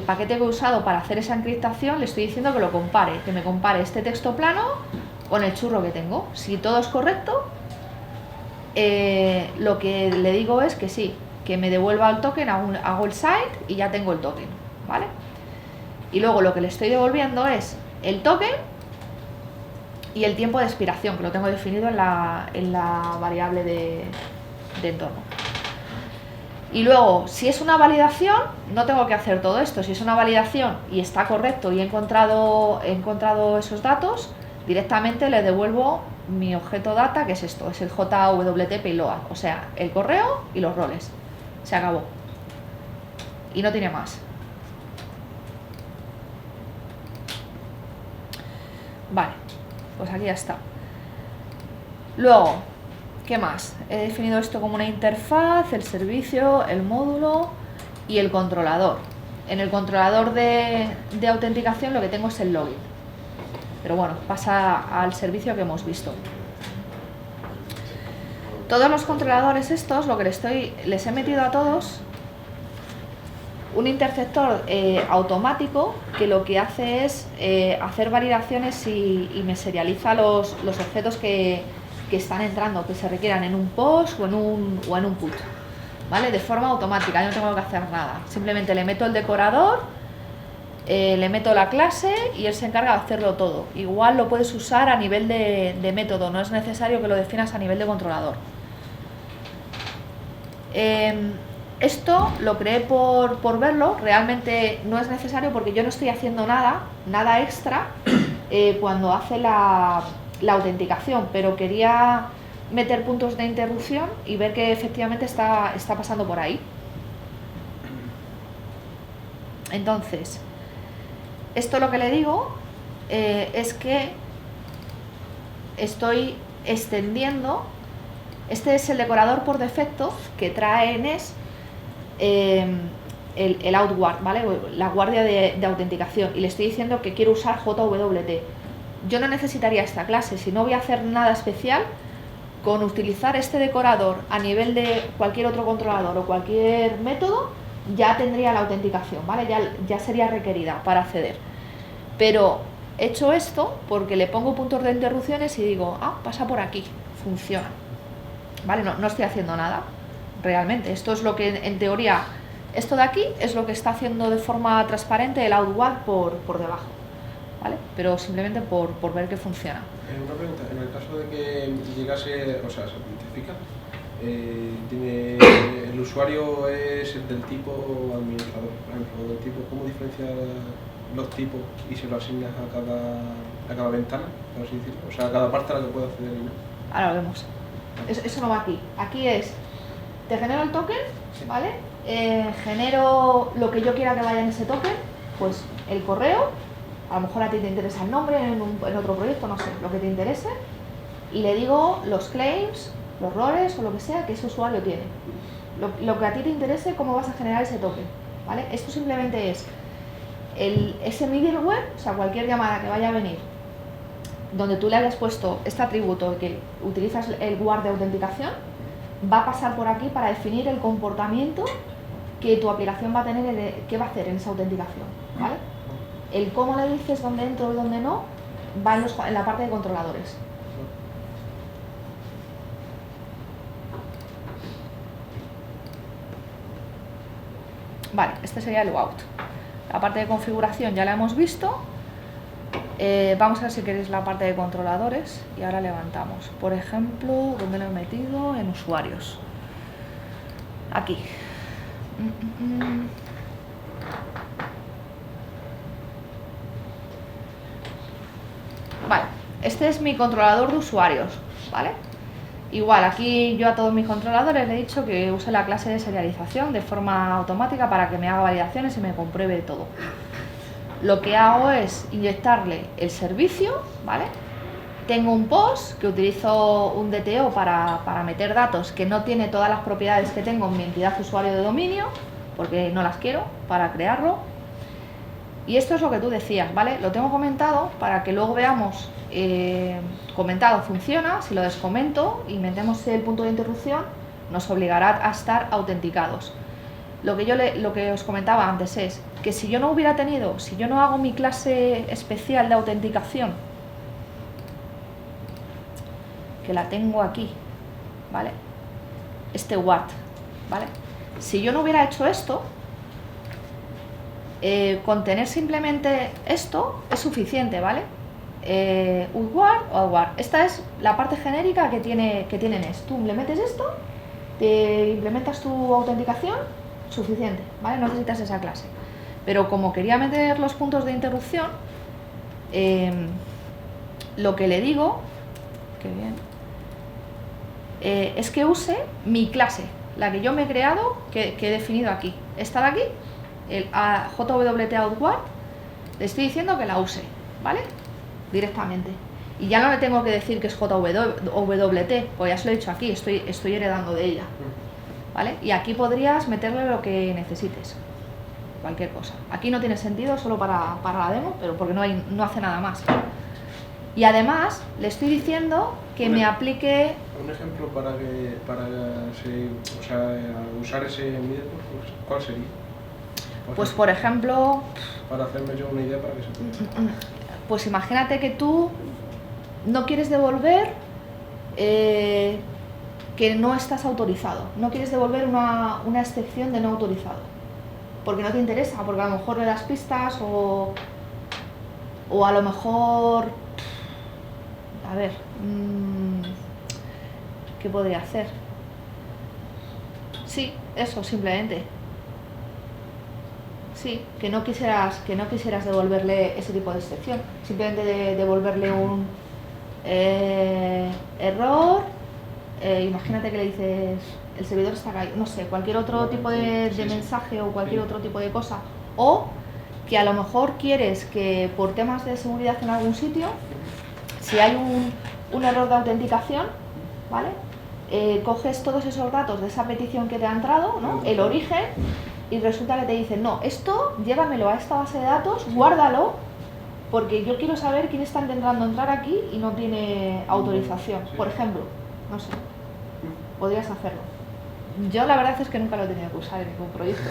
paquete que he usado para hacer esa encriptación, le estoy diciendo que lo compare, que me compare este texto plano con el churro que tengo. Si todo es correcto, lo que le digo es que sí, que me devuelva el token, hago el site y ya tengo el token, ¿vale? Y luego lo que le estoy devolviendo es el token y el tiempo de expiración, que lo tengo definido en la variable de entorno. Y luego, si es una validación, no tengo que hacer todo esto. Si es una validación y está correcto y he encontrado esos datos, directamente le devuelvo mi objeto data, que es esto, es el JWT payload, o sea, el correo y los roles. Se acabó. Y no tiene más. Vale, pues aquí ya está. Luego, ¿qué más? He definido esto como una interfaz, el servicio, el módulo y el controlador. En el controlador de autenticación lo que tengo es el login. Pero bueno, pasa al servicio que hemos visto. Todos los controladores estos, lo que les he metido a todos un interceptor automático que lo que hace es hacer validaciones y me serializa los objetos que están entrando, que se requieran en un post o en un put, ¿vale? De forma automática, yo no tengo que hacer nada. Simplemente le meto el decorador, le meto la clase y él se encarga de hacerlo todo. Igual lo puedes usar a nivel de método, no es necesario que lo definas a nivel de controlador. Esto lo creé por verlo, realmente no es necesario porque yo no estoy haciendo nada extra cuando hace la autenticación, pero quería meter puntos de interrupción y ver que efectivamente está pasando por ahí. Entonces, esto lo que le digo es que estoy extendiendo, este es el decorador por defecto que trae NES, el outward, ¿vale? La guardia de autenticación, y le estoy diciendo que quiero usar JWT. Yo no necesitaría esta clase, si no voy a hacer nada especial, con utilizar este decorador a nivel de cualquier otro controlador o cualquier método, ya tendría la autenticación, ¿vale? Ya sería requerida para acceder. Pero he hecho esto porque le pongo puntos de interrupciones y digo, pasa por aquí, funciona, ¿vale? No estoy haciendo nada. Realmente, esto es lo que en teoría, esto de aquí es lo que está haciendo de forma transparente el outward por debajo, ¿vale? Pero simplemente por ver que funciona. Una pregunta, en el caso de que llegase, o sea, se autentifica, el usuario es el del tipo administrador, por ejemplo, del tipo, ¿cómo diferencia los tipos y se lo asignas a cada ventana, por así decirlo? O sea, a cada parte a la que puede acceder y no. Ahora lo vemos. Eso no va aquí. Aquí es, te genero el token, ¿vale? Genero lo que yo quiera que vaya en ese token, pues el correo, a lo mejor a ti te interesa el nombre en otro proyecto, no sé, lo que te interese, y le digo los claims, los roles o lo que sea que ese usuario tiene. Lo que a ti te interese, cómo vas a generar ese token, ¿vale? Esto simplemente es ese middleware, o sea, cualquier llamada que vaya a venir, donde tú le hayas puesto este atributo que utilizas el guard de autenticación, va a pasar por aquí para definir el comportamiento que tu aplicación va a tener, que va a hacer en esa autenticación, ¿vale? El cómo le dices dónde entro y dónde no, va en la parte de controladores. Vale, este sería el logout. La parte de configuración ya la hemos visto. Vamos a ver si queréis la parte de controladores y ahora levantamos. Por ejemplo, ¿dónde lo he metido? En usuarios. Aquí. Vale, este es mi controlador de usuarios, ¿vale? Igual, aquí yo a todos mis controladores le he dicho que use la clase de serialización de forma automática para que me haga validaciones y me compruebe todo. Lo que hago es inyectarle el servicio, ¿vale? Tengo un post que utilizo un DTO para meter datos que no tiene todas las propiedades que tengo en mi entidad usuario de dominio, porque no las quiero para crearlo. Y esto es lo que tú decías, ¿vale? Lo tengo comentado para que luego veamos, comentado funciona, si lo descomento y metemos el punto de interrupción, nos obligará a estar autenticados. Lo que os comentaba antes es que si yo no hago mi clase especial de autenticación, que la tengo aquí, ¿vale? Este what, ¿vale? Si yo no hubiera hecho esto, con tener simplemente esto es suficiente, ¿vale? Outward o outward. Esta es la parte genérica que tiene NES. Tú le metes esto te implementas tu autenticación, suficiente, ¿vale? No necesitas esa clase. Pero como quería meter los puntos de interrupción, lo que le digo, qué bien, es que use mi clase, la que yo me he creado, que he definido aquí. Esta de aquí, el JWT Outward, le estoy diciendo que la use, ¿vale? Directamente. Y ya no le tengo que decir que es JWT, pues ya se lo he dicho aquí, estoy heredando de ella, ¿vale? Y aquí podrías meterle lo que necesites, cualquier cosa. Aquí no tiene sentido, solo para la demo, pero porque no hace nada más. Y además le estoy diciendo que me aplique... Un ejemplo para usar ese middleware, ¿cuál sería? Pues por ejemplo... Para hacerme yo una idea para que se pueda. Pues imagínate que tú no quieres devolver que no estás autorizado, no quieres devolver una excepción de no autorizado, porque no te interesa, porque a lo mejor le das pistas o a lo mejor, a ver, ¿qué podría hacer? Sí, eso simplemente. Sí, que no quisieras devolverle ese tipo de excepción, simplemente devolverle un error, imagínate que le dices el servidor está caído, no sé, cualquier otro tipo de mensaje o cualquier otro tipo de cosa, o que a lo mejor quieres que por temas de seguridad en algún sitio, si hay un error de autenticación, ¿vale? Coges todos esos datos de esa petición que te ha entrado, ¿no? El origen, y resulta que te dicen, no, esto llévamelo a esta base de datos, guárdalo, porque yo quiero saber quién está intentando entrar aquí y no tiene autorización, por ejemplo, no sé, podrías hacerlo. Yo la verdad es que nunca lo he tenido que usar en ningún proyecto,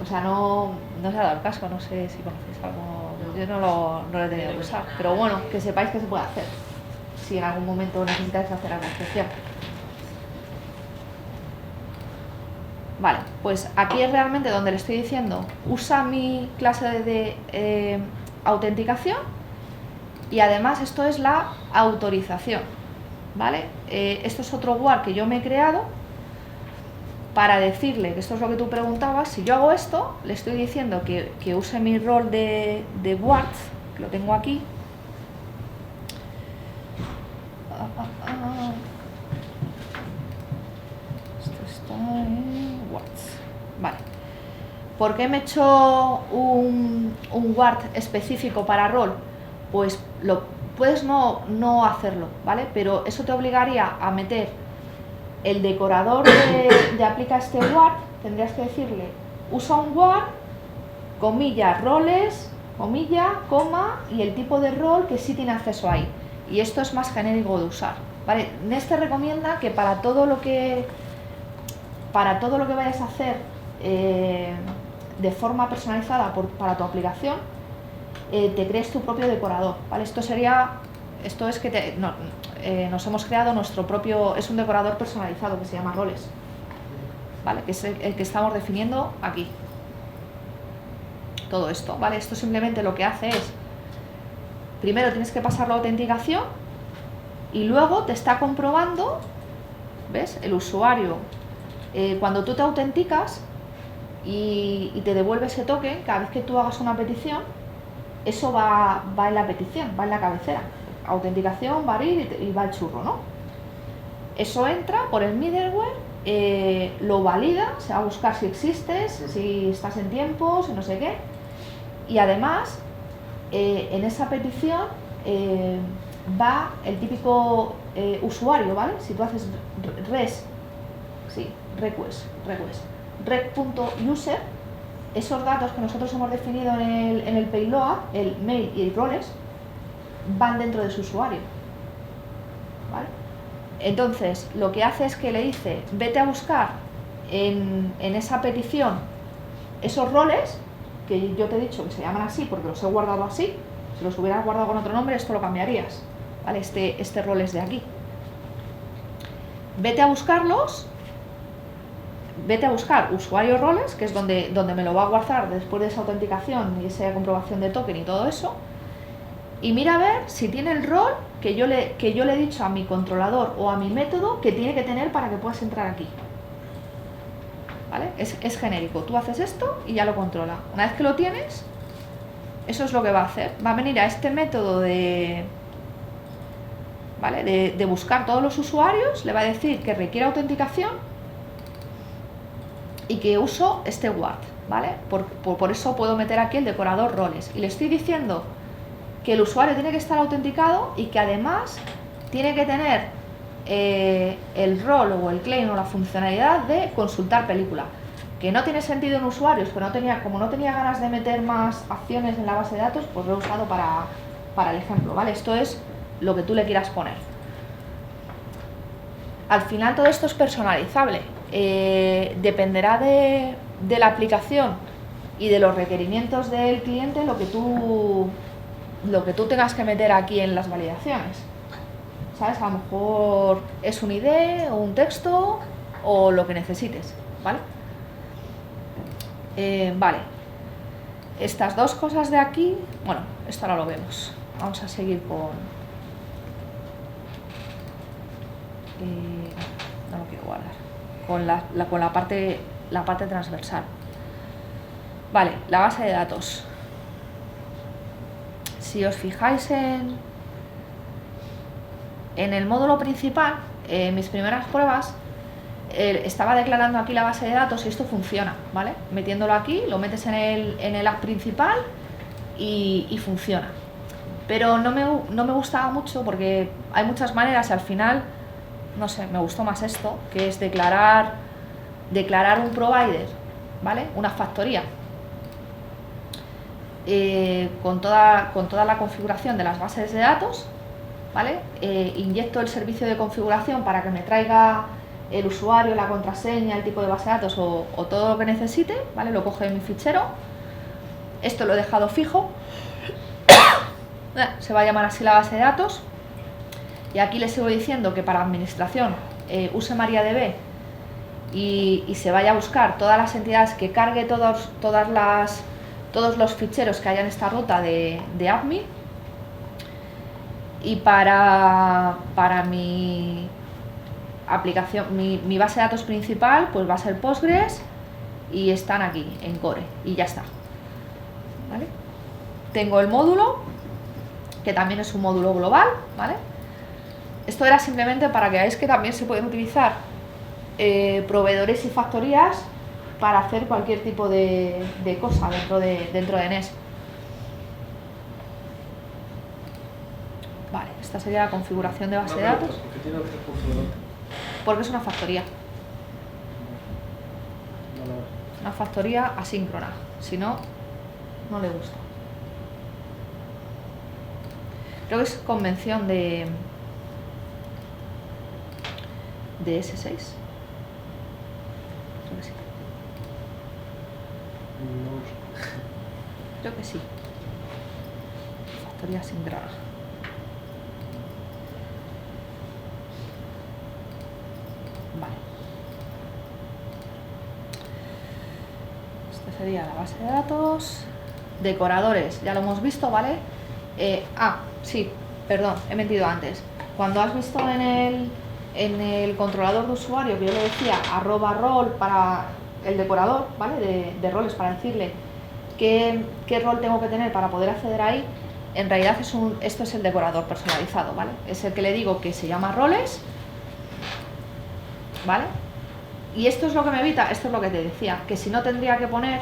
o sea, no se ha dado el caso, no sé si conocéis algo, yo no lo he tenido que usar, pero bueno, que sepáis que se puede hacer, si en algún momento necesitáis hacer algo especial. Vale, pues aquí es realmente donde le estoy diciendo, usa mi clase de autenticación y además esto es la autorización, ¿vale? Esto es otro WAR que yo me he creado para decirle, que esto es lo que tú preguntabas, si yo hago esto, le estoy diciendo que use mi rol de WAR, que lo tengo aquí. Esto está en Vale. ¿Por qué me he hecho un ward específico para rol? Pues puedes no hacerlo, ¿vale? Pero eso te obligaría a meter el decorador de aplica este ward, tendrías que decirle, usa un ward, comilla, roles, comilla, coma, y el tipo de rol que sí tiene acceso ahí. Y esto es más genérico de usar, ¿vale? Neste recomienda que para todo lo que vayas a hacer de forma personalizada para tu aplicación, te crees tu propio decorador, ¿vale? Esto es que nos hemos creado nuestro propio, es un decorador personalizado que se llama roles, ¿vale? Que es el que estamos definiendo aquí. Todo esto, ¿vale? Esto simplemente lo que hace es, primero tienes que pasar la autenticación y luego te está comprobando, ¿ves? El usuario, cuando tú te autenticas y te devuelve ese token, cada vez que tú hagas una petición, eso va en la petición, va en la cabecera. Autenticación, va a ir y va el churro, ¿no? Eso entra por el middleware, lo valida, se va a buscar si existes, si estás en tiempo, si no sé qué. Y además, en esa petición va el típico usuario, ¿vale? Si tú haces request, rec.user, esos datos que nosotros hemos definido en el payload, el mail y el roles, van dentro de su usuario, ¿vale? Entonces, lo que hace es que le dice, vete a buscar en esa petición esos roles, que yo te he dicho que se llaman así porque los he guardado así. Si los hubieras guardado con otro nombre, esto lo cambiarías, ¿vale? Este rol es de aquí. Vete a buscarlos, vete a buscar usuario roles, que es donde me lo va a guardar después de esa autenticación y esa comprobación de token y todo eso, y mira a ver si tiene el rol que yo le he dicho a mi controlador o a mi método que tiene que tener para que puedas entrar aquí. ¿Vale? Es genérico, tú haces esto y ya lo controla. Una vez que lo tienes, eso es lo que va a hacer. Va a venir a este método de buscar todos los usuarios, le va a decir que requiere autenticación y que uso este guard, ¿vale? Por eso puedo meter aquí el decorador roles. Y le estoy diciendo que el usuario tiene que estar autenticado y que además tiene que tener el rol o el claim o la funcionalidad de consultar película. Que no tiene sentido en usuarios, pero como no tenía ganas de meter más acciones en la base de datos, pues lo he usado para el ejemplo, ¿vale? Esto es lo que tú le quieras poner. Al final todo esto es personalizable. Dependerá de la aplicación y de los requerimientos del cliente lo que tú tengas que meter aquí en las validaciones. ¿Sabes? A lo mejor es un ID o un texto o lo que necesites, ¿vale? Vale. Estas dos cosas de aquí, bueno, esto ahora lo vemos. Vamos a seguir con... no lo quiero guardar. Con la parte transversal. Vale, la base de datos. Si os fijáis en el módulo principal, mis primeras pruebas, estaba declarando aquí la base de datos y esto funciona, ¿vale? Metiéndolo aquí, lo metes en el app principal y funciona. Pero no me gustaba mucho porque hay muchas maneras y al final, no sé, me gustó más esto, que es declarar un provider, ¿vale? Una factoría. Con toda la configuración de las bases de datos, ¿vale? Inyecto el servicio de configuración para que me traiga el usuario, la contraseña, el tipo de base de datos o todo lo que necesite, ¿vale? Lo coge en mi fichero. Esto lo he dejado fijo. Se va a llamar así la base de datos. Y aquí le sigo diciendo que para administración use MariaDB y se vaya a buscar todas las entidades que cargue todos los ficheros que haya en esta ruta de admin. Y para mi aplicación, mi base de datos principal, pues va a ser Postgres y están aquí en Core y ya está, ¿vale? Tengo el módulo, que también es un módulo global, ¿vale? Esto era simplemente para que veáis que también se pueden utilizar proveedores y factorías para hacer cualquier tipo de cosa dentro de NES. Vale, esta sería la configuración de base de datos. ¿Por qué tiene el 3.2? Porque es una factoría. Una factoría asíncrona. Si no, no le gusta. Creo que es convención de S6. Creo que sí. No. Creo que sí. Factoría asíncrona. Vale. Esta sería la base de datos. Decoradores, ya lo hemos visto, ¿vale? Sí, perdón, he mentido antes. Cuando has visto en el controlador de usuario que yo le decía @rol para el decorador, ¿vale? De roles, para decirle qué rol tengo que tener para poder acceder ahí, en realidad esto es el decorador personalizado, ¿vale? Es el que le digo que se llama roles, ¿vale? Y esto es lo que me evita, esto es lo que te decía, que si no tendría que poner,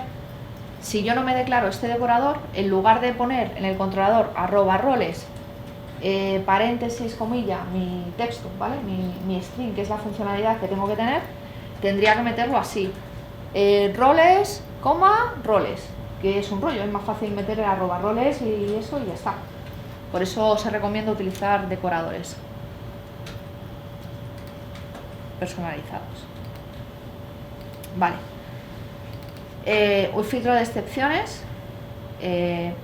si yo no me declaro este decorador, en lugar de poner en el controlador @roles, paréntesis, comilla, mi texto, ¿vale? Mi string, que es la funcionalidad que tengo que tener, tendría que meterlo así. Roles, roles, que es un rollo, es más fácil meter el @roles y eso y ya está. Por eso os recomiendo utilizar decoradores personalizados. Vale. Un filtro de excepciones,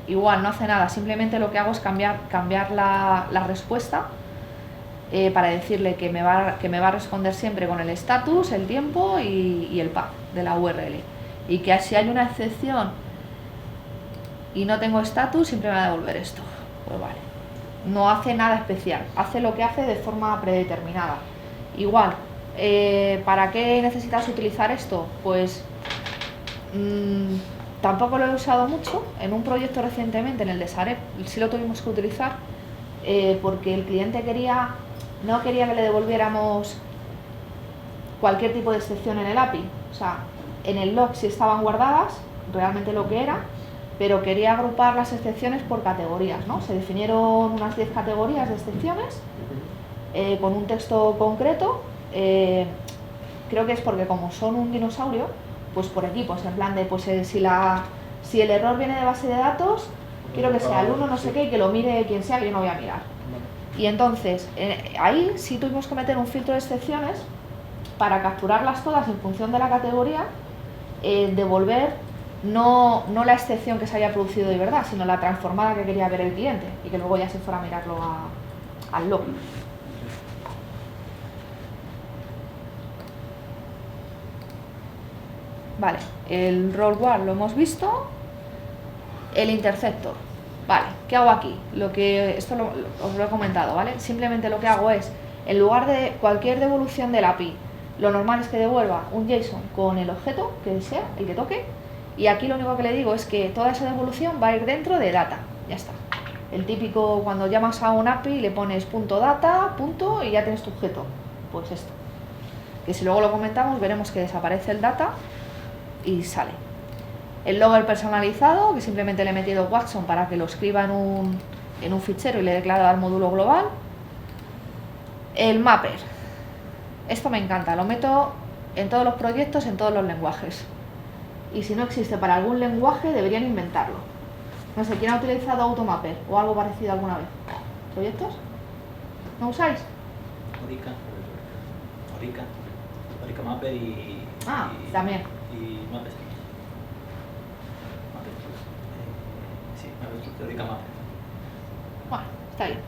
igual no hace nada, simplemente lo que hago es cambiar la respuesta para decirle que me va a responder siempre con el status, el tiempo y el path de la URL, y que si hay una excepción y no tengo status siempre me va a devolver esto. Pues vale. No hace nada especial, hace lo que hace de forma predeterminada. Igual, ¿para qué necesitas utilizar esto? Pues tampoco lo he usado mucho. En un proyecto recientemente, en el de Sareb, sí lo tuvimos que utilizar porque el cliente no quería que le devolviéramos cualquier tipo de excepción en el API. O sea, en el log sí estaban guardadas realmente lo que era, pero quería agrupar las excepciones por categorías, ¿no? Se definieron unas 10 categorías de excepciones con un texto concreto. Creo que es porque como son un dinosaurio, pues por equipos, en plan de pues si el error viene de base de datos, quiero que sea el 1 no sé qué y que lo mire quien sea, que yo no voy a mirar. Y entonces, ahí sí tuvimos que meter un filtro de excepciones para capturarlas todas en función de la categoría, devolver no la excepción que se haya producido de verdad, sino la transformada que quería ver el cliente y que luego ya se fuera a mirarlo al log. Vale, el roll war lo hemos visto. El interceptor. Vale, ¿qué hago aquí? Esto os lo he comentado, ¿vale? Simplemente lo que hago es, en lugar de cualquier devolución del API, lo normal es que devuelva un JSON con el objeto que sea, el que toque, y aquí lo único que le digo es que toda esa devolución va a ir dentro de data, ya está. El típico cuando llamas a un API le pones .data, y ya tienes tu objeto, pues esto. Que si luego lo comentamos veremos que desaparece el data y sale. El logger personalizado, que simplemente le he metido Watson para que lo escriba en un fichero y le he declarado al módulo global. El mapper. Esto me encanta, lo meto en todos los proyectos, en todos los lenguajes. Y si no existe para algún lenguaje, deberían inventarlo. No sé, ¿quién ha utilizado Automapper o algo parecido alguna vez? ¿Proyectos? ¿No usáis? Orica Mapper También. Y Mapper. Sí, Orica Mapper. Bueno, está bien.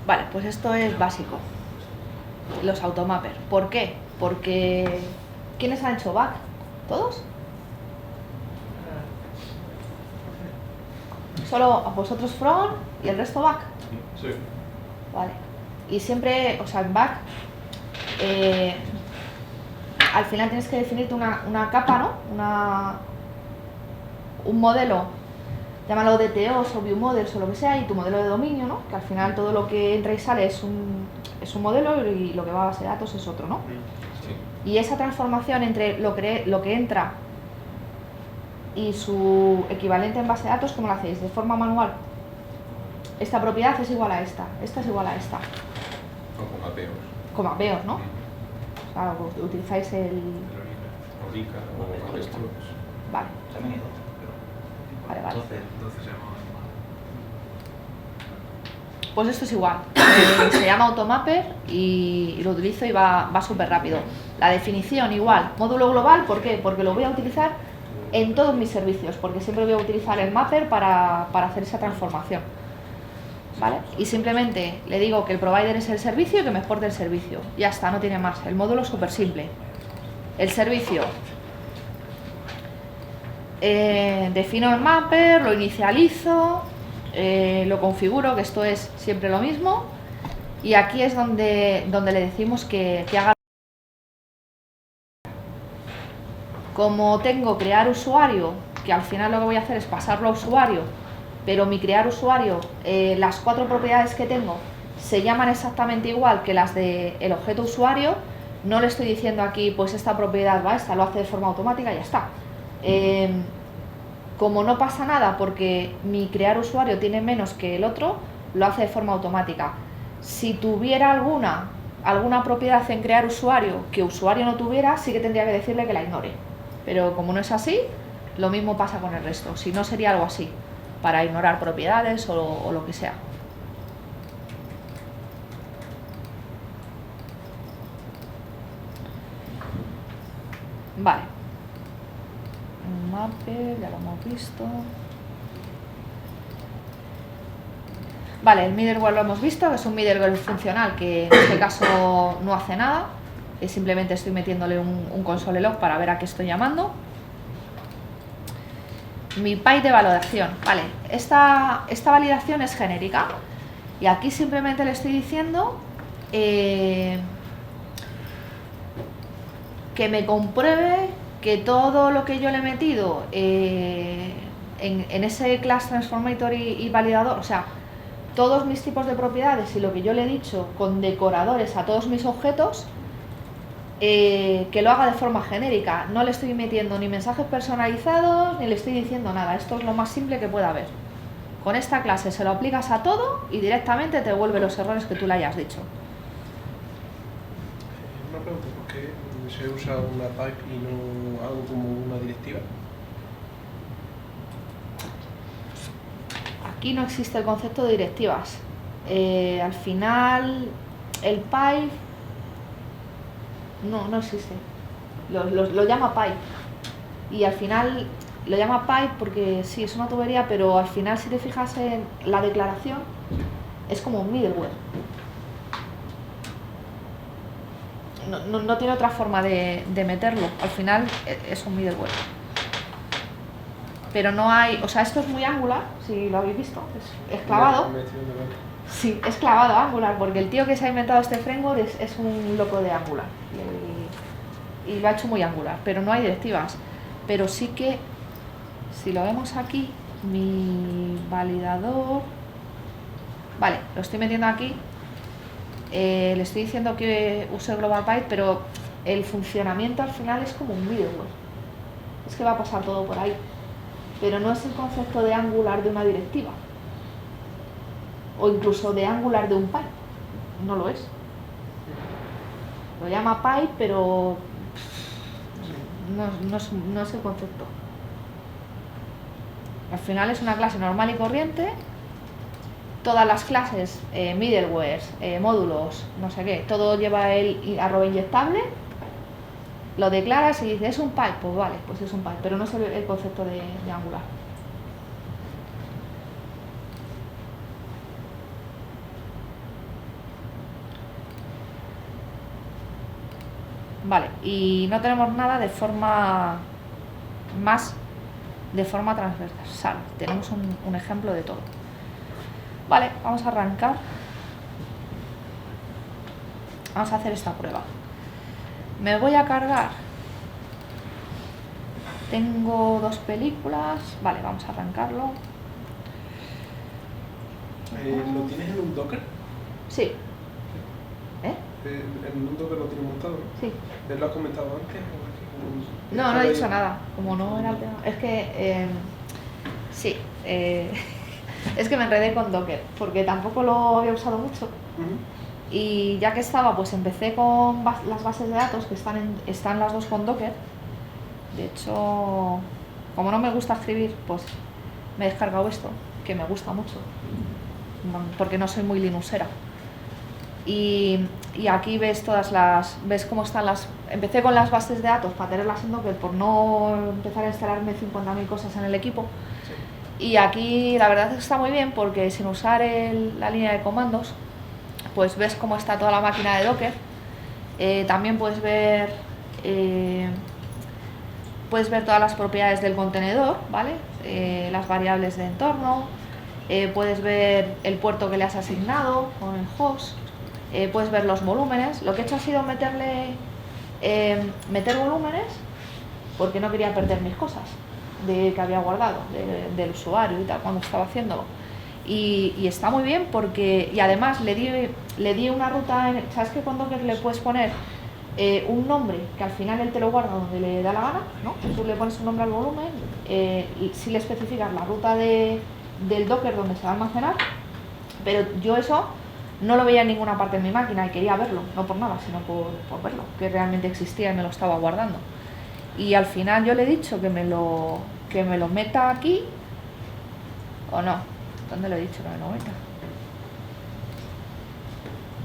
Vale, pues esto es básico. Los automapper. ¿Por qué? Porque ¿quiénes han hecho back? ¿Todos? Solo vosotros front y el resto back. Sí. Vale. Y siempre, o sea, en back al final tienes que definirte una capa, ¿no? Un modelo, llámalo DTOs o ViewModels o lo que sea, y tu modelo de dominio, ¿no? Que al final todo lo que entra y sale es un modelo y lo que va a base de datos es otro, ¿no? Sí. Y esa transformación entre lo que entra y su equivalente en base de datos, ¿cómo lo hacéis? ¿De forma manual? Esta propiedad es igual a esta es igual a esta. O con mapeos. Con mapeos, ¿no? O sea, utilizáis el... Orica o Avestrox. Vale. También hay Vale, vale. Entonces se llama Pues esto es igual. Se llama Automapper y lo utilizo y va súper rápido. La definición igual. Módulo global, ¿por qué? Porque lo voy a utilizar en todos mis servicios, porque siempre voy a utilizar el mapper para hacer esa transformación. ¿Vale? Y simplemente le digo que el provider es el servicio y que me exporte el servicio. Ya está, no tiene más. El módulo es súper simple. El servicio. Defino el mapper, lo inicializo, lo configuro, que esto es siempre lo mismo. Y aquí es donde le decimos que haga. Como tengo crear usuario, que al final lo que voy a hacer es pasarlo a usuario, pero mi crear usuario, las 4 propiedades que tengo se llaman exactamente igual que las del objeto usuario, no le estoy diciendo aquí pues esta propiedad va, esta lo hace de forma automática y ya está. Como no pasa nada porque mi crear usuario tiene menos que el otro, lo hace de forma automática. Si tuviera alguna propiedad en crear usuario que usuario no tuviera, sí que tendría que decirle que la ignore. Pero como no es así, lo mismo pasa con el resto. Si no, sería algo así, para ignorar propiedades o lo que sea. Vale. Mapper, ya lo hemos visto. Vale, el middleware lo hemos visto, que es un middleware funcional que en este caso no hace nada. Simplemente estoy metiéndole un console log para ver a qué estoy llamando. Mi pipe de validación, vale, esta validación es genérica y aquí simplemente le estoy diciendo que me compruebe que todo lo que yo le he metido en ese class transformator y validador, o sea, todos mis tipos de propiedades y lo que yo le he dicho con decoradores a todos mis objetos, que lo haga de forma genérica. No le estoy metiendo ni mensajes personalizados ni le estoy diciendo nada. Esto es lo más simple que pueda haber. Con esta clase se lo aplicas a todo y directamente te devuelve los errores que tú le hayas dicho. Una pregunta, ¿por qué se usa una pipe y no algo como una directiva? Aquí no existe el concepto de directivas. Al final el pipe no existe. Lo llama pipe y al final lo llama pipe porque sí, es una tubería, pero al final si te fijas en la declaración es como un middleware. No tiene otra forma de meterlo. Al final es un middleware. Pero no hay, o sea, esto es muy Angular, si lo habéis visto, es clavado. Sí, es clavado a Angular, porque el tío que se ha inventado este framework es un loco de Angular y lo ha hecho muy Angular, pero no hay directivas. Pero sí que, si lo vemos aquí, mi validador, vale, lo estoy metiendo aquí, le estoy diciendo que use global pipe, pero el funcionamiento al final es como un middleware, es que va a pasar todo por ahí, pero no es el concepto de Angular de una directiva. O incluso de Angular de un pipe, no lo es. Lo llama pipe, pero no es el concepto. Al final es una clase normal y corriente. Todas las clases, middlewares, módulos, no sé qué, todo lleva el arroba inyectable. Lo declaras y dices, ¿es un pipe? Pues vale, pues es un pipe, pero no es el concepto de Angular. Vale, y no tenemos nada de forma transversal. Tenemos un ejemplo de todo. Vale, vamos a arrancar. Vamos a hacer esta prueba. Me voy a cargar. Tengo 2 películas. Vale, vamos a arrancarlo. ¿Lo tienes en un Docker? Sí. En un Docker lo tienes montado, ¿no? Sí. ¿Lo has comentado antes? No he dicho nada. Como no era el tema. Es que sí. Es que me enredé con Docker porque tampoco lo había usado mucho. Y ya que estaba, pues empecé con las bases de datos que están las dos con Docker. De hecho, como no me gusta escribir, pues me he descargado esto, que me gusta mucho, porque no soy muy linuxera. Y aquí ves ves cómo están empecé con las bases de datos para tenerlas en Docker por no empezar a instalarme 50.000 cosas en el equipo. Sí. Y aquí la verdad es que está muy bien porque sin usar la línea de comandos, pues ves cómo está toda la máquina de Docker. También puedes ver todas las propiedades del contenedor, ¿vale? Las variables de entorno, puedes ver el puerto que le has asignado con el host, puedes ver los volúmenes. Lo que he hecho ha sido meter volúmenes porque no quería perder mis cosas que había guardado del usuario y tal cuando estaba haciéndolo. Y está muy bien porque, y además le di una ruta, ¿sabes que con Docker le puedes poner un nombre que al final él te lo guarda donde le da la gana, ¿no? Tú le pones un nombre al volumen, si le especificas la ruta del Docker donde se va a almacenar, pero yo eso no lo veía en ninguna parte de mi máquina y quería verlo, no por nada, sino por verlo, que realmente existía y me lo estaba guardando. Y al final yo le he dicho que me lo meta aquí, ¿o no? ¿Dónde le he dicho que me lo meta?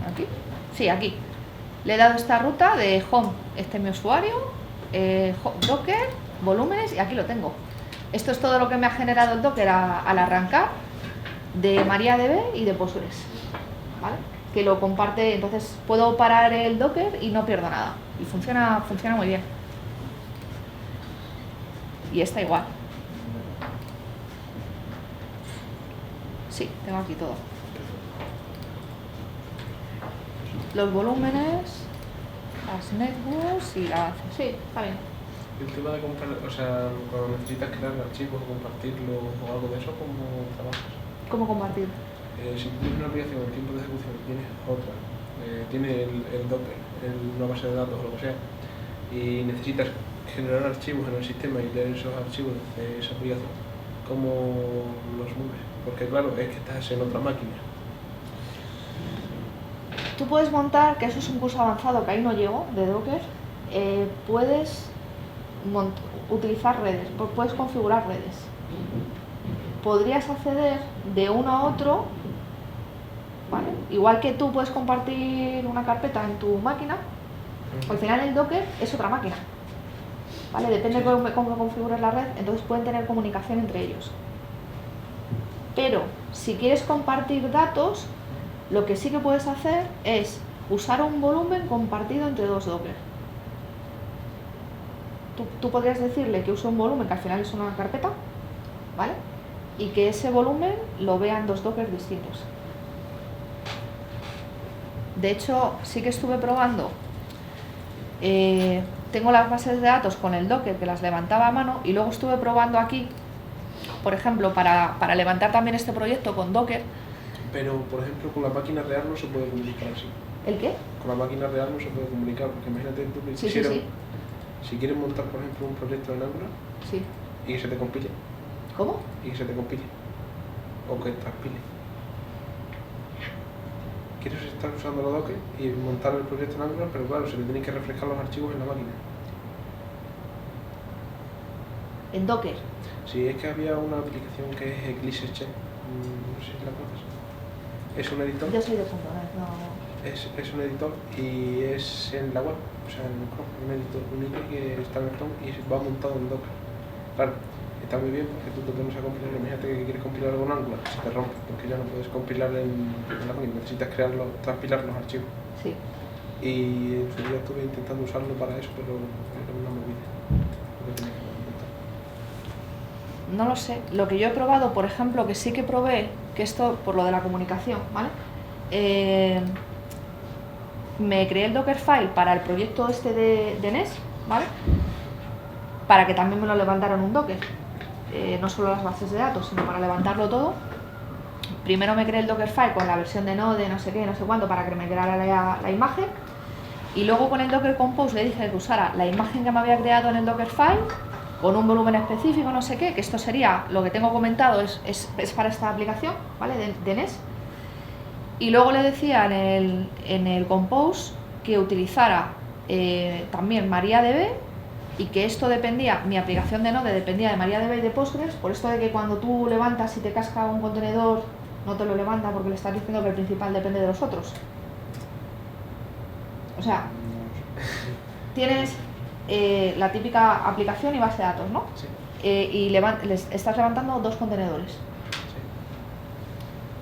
¿Aquí? Sí, aquí. Le he dado esta ruta de home, este es mi usuario, Docker, volúmenes, y aquí lo tengo. Esto es todo lo que me ha generado el Docker al arrancar de MariaDB y de Postgres, ¿vale? que lo comparte, entonces puedo parar el Docker y no pierdo nada. Y funciona muy bien. Y esta igual. Sí, tengo aquí todo. Los volúmenes, las networks y la base. Sí, está bien. El tema de comprar, o sea, cuando necesitas crear archivos o compartirlos o algo de eso, ¿cómo trabajas? ¿Cómo compartir? Si tú tienes una aplicación en tiempo de ejecución y tienes otra, tiene el Docker, una base de datos o lo que sea, y necesitas generar archivos en el sistema y leer esos archivos de esa aplicación, ¿cómo los mueves? Porque claro, es que estás en otra máquina. Tú puedes montar, que eso es un curso avanzado que ahí no llego, de Docker, puedes utilizar redes, puedes configurar redes. Podrías acceder de uno a otro, ¿vale? Igual que tú puedes compartir una carpeta en tu máquina, al final el Docker es otra máquina, ¿vale? Depende de cómo configures la red, entonces pueden tener comunicación entre ellos. Pero si quieres compartir datos, lo que sí que puedes hacer es usar un volumen compartido entre dos Docker. Tú podrías decirle que use un volumen que al final es una carpeta, ¿vale? Y que ese volumen lo vean dos Docker distintos. De hecho, sí que estuve probando. Tengo las bases de datos con el Docker que las levantaba a mano y luego estuve probando aquí, por ejemplo, para levantar también este proyecto con Docker. Pero, por ejemplo, con la máquina real no se puede comunicar así. ¿El qué? Con la máquina real no se puede comunicar, porque imagínate tú que Sí, quisieras, si quieres montar, por ejemplo, un proyecto en Angular Sí. y que se te compile, ¿Cómo? y que se te compile, o que transpile. Quieres estar usando los Docker y montar el proyecto en Angular, pero claro, se te tienen que refrescar los archivos en la máquina. En Docker. Sí, es que había una aplicación que es Eclipse Check, no sé si la conoces. Es un editor. Yo soy de .NET, no. Es un editor y es en la web, o sea, en Chrome, un editor único que está en Chrome y va montado en Docker. Claro, está muy bien porque tú te pones a compilar, imagínate que quieres compilar algo en Angular, se te rompe porque ya no puedes compilar en la máquina, necesitas transpilar los archivos. Sí. Y en su día estuve intentando usarlo para eso, pero era una movida. Porque tenía que montar. No lo sé. Lo que yo he probado, por ejemplo, que sí que probé, que esto por lo de la comunicación, ¿vale? Me creé el Dockerfile para el proyecto este de NES, ¿vale? Para que también me lo levantaran un Docker. No solo las bases de datos, sino para levantarlo todo. Primero me creé el Dockerfile con la versión de Node, no sé qué, no sé cuánto, para que me creara la imagen. Y luego con el Docker Compose le dije que usara la imagen que me había creado en el Dockerfile con un volumen específico, no sé qué, que esto sería, lo que tengo comentado es para esta aplicación, ¿vale? De NES. Y luego le decía en el Compose que utilizara también MariaDB y que esto dependía, mi aplicación de Node dependía de MariaDB y de Postgres, por esto de que cuando tú levantas y te casca un contenedor no te lo levanta porque le estás diciendo que el principal depende de los otros. O sea, tienes la típica aplicación y base de datos, ¿no? Sí. Y estás levantando dos contenedores.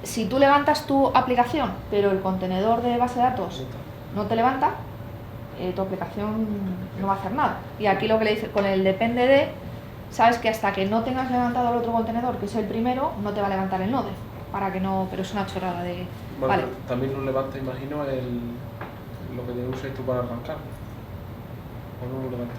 Si tú levantas tu aplicación, pero el contenedor de base de datos no te levanta, tu aplicación no va a hacer nada. Y aquí lo que le dice, con el depende de, sabes que hasta que no tengas levantado el otro contenedor, que es el primero, no te va a levantar el Node. Para que no, pero es una chorrada de... Bueno, Vale. también lo levanta, imagino, lo que te uses tú para arrancar. ¿O no lo levanta?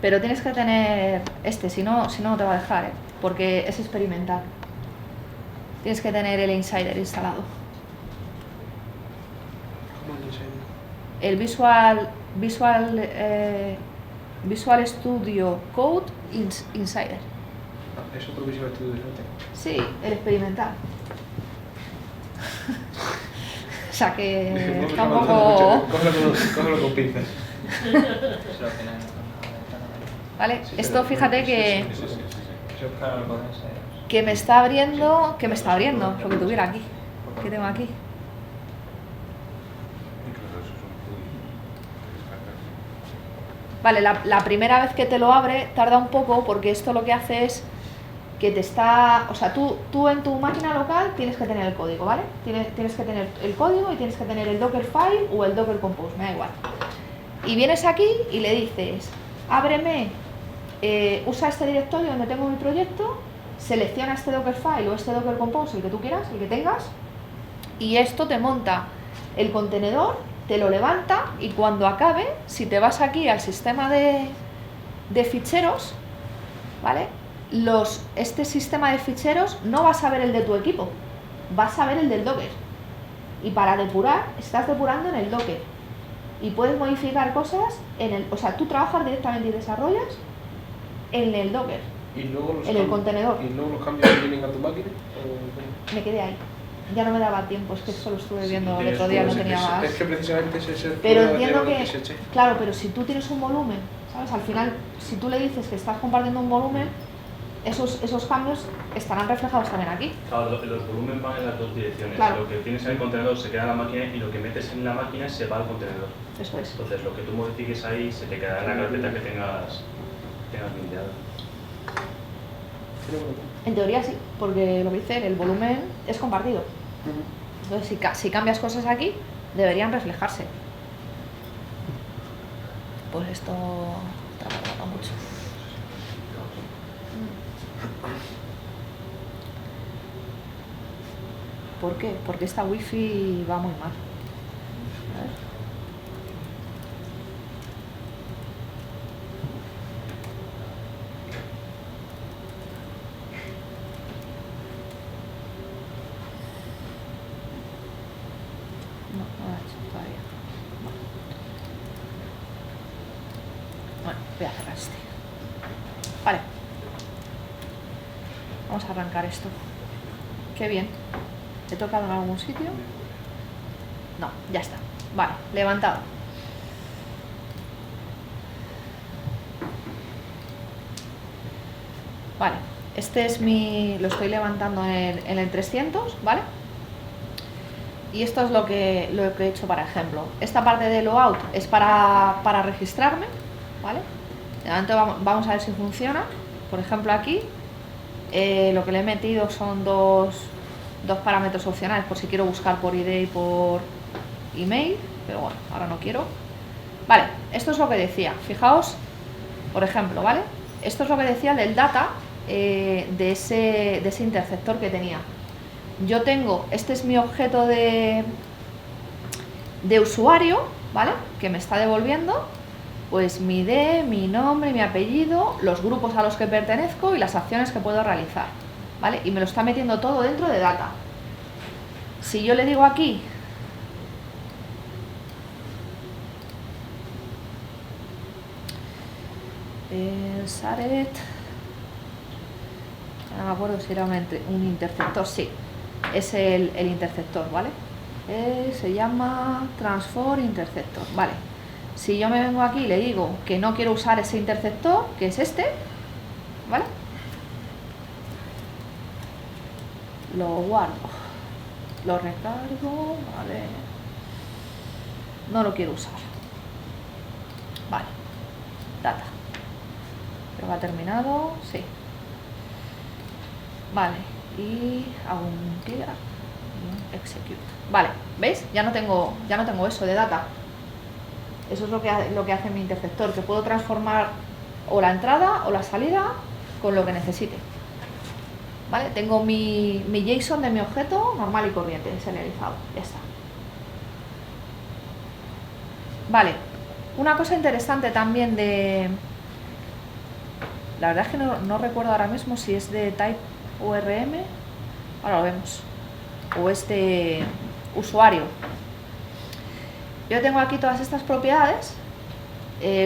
Pero tienes que tener si no no te va a dejar, porque es experimental. Tienes que tener el Insider instalado. ¿Cómo el diseño? El Visual Studio Code Insider. Ah, es otro Visual Studio diferente. Sí, el experimental. O sea que está un poco... Cógelo con pinzas. Eso al final ¿Vale? Sí, Esto pero- fíjate que, Sí, sí, sí, sí. eso claro, puede ser. que me está abriendo, lo que tuviera aquí. ¿Qué tengo aquí? Y claro, eso es un plugin que descargas. Vale, la primera vez que te lo abre tarda un poco porque esto lo que hace es que te está... O sea, tú en tu máquina local tienes que tener el código, ¿vale? Tienes que tener el código y tienes que tener el Dockerfile o el Docker Compose, me da igual. Y vienes aquí y le dices, ábreme, usa este directorio donde tengo mi proyecto, selecciona este Dockerfile o este Docker Compose, el que tú quieras, el que tengas, y esto te monta el contenedor, te lo levanta y cuando acabe, si te vas aquí al sistema de ficheros, ¿vale? Este sistema de ficheros no vas a ver el de tu equipo, vas a ver el del Docker. Y para depurar, estás depurando en el Docker. Y puedes modificar cosas o sea, tú trabajas directamente y desarrollas en el Docker. Y luego los En el cambios- contenedor. ¿Y luego los cambios vienen a tu máquina? ¿O Me quedé ahí. Ya no me daba tiempo, es que eso lo estuve viendo el tienes otro día, no tú, tenía es- más. Es que precisamente ese es el Pero problema entiendo de que, SH. claro, pero si tú tienes un volumen, ¿sabes? Al final, si tú le dices que estás compartiendo un volumen, esos cambios estarán reflejados también aquí. Claro, los volúmenes van en las dos direcciones. Claro. Lo que tienes en el contenedor se queda en la máquina y lo que metes en la máquina se va al contenedor. Eso es. Entonces, lo que tú modifiques ahí se te quedará en la carpeta que tengas limpiada. En teoría sí, porque lo que dice, el volumen es compartido. Ujú. Entonces, si cambias cosas aquí, deberían reflejarse. Pues esto está tardando mucho. ¿Por qué? Porque esta wifi va muy mal. A ver. No, no lo ha hecho todavía. Bueno, voy a cerrar este. Vale. Vamos a arrancar esto. Qué bien. ¿He tocado en algún sitio? No, ya está. Vale, levantado. Vale, este es lo estoy levantando en el 300, ¿vale? Y esto es lo que he hecho, para ejemplo. Esta parte de logout es para registrarme, ¿vale? De momento vamos a ver si funciona. Por ejemplo, aquí lo que le he metido son dos parámetros opcionales por si quiero buscar por ID y por email, pero bueno, ahora no quiero. Vale, esto es lo que decía. Fijaos, por ejemplo, ¿vale? Esto es lo que decía del data de ese interceptor que tenía. Yo tengo, este es mi objeto de usuario, ¿vale? Que me está devolviendo pues mi ID, mi nombre, mi apellido, los grupos a los que pertenezco y las acciones que puedo realizar, ¿vale? Y me lo está metiendo todo dentro de data. Si yo le digo aquí Saret, no me acuerdo si era un interceptor, sí, es el interceptor, ¿vale? Se llama Transform Interceptor, ¿vale? Si yo me vengo aquí y le digo que no quiero usar ese interceptor, que es este, ¿vale? Lo guardo, lo recargo, ¿vale? No lo quiero usar. Vale, data. Creo que ha terminado, sí. Vale, y hago un clear y un execute. Vale, ¿veis? Ya no tengo eso de data. Eso es lo que hace mi interceptor, que puedo transformar o la entrada o la salida con lo que necesite. ¿Vale? Tengo mi JSON de mi objeto normal y corriente, serializado. Ya está. Vale. Una cosa interesante también de La verdad es que no recuerdo ahora mismo si es de type URM, ahora lo vemos, o es de usuario. Yo tengo aquí todas estas propiedades.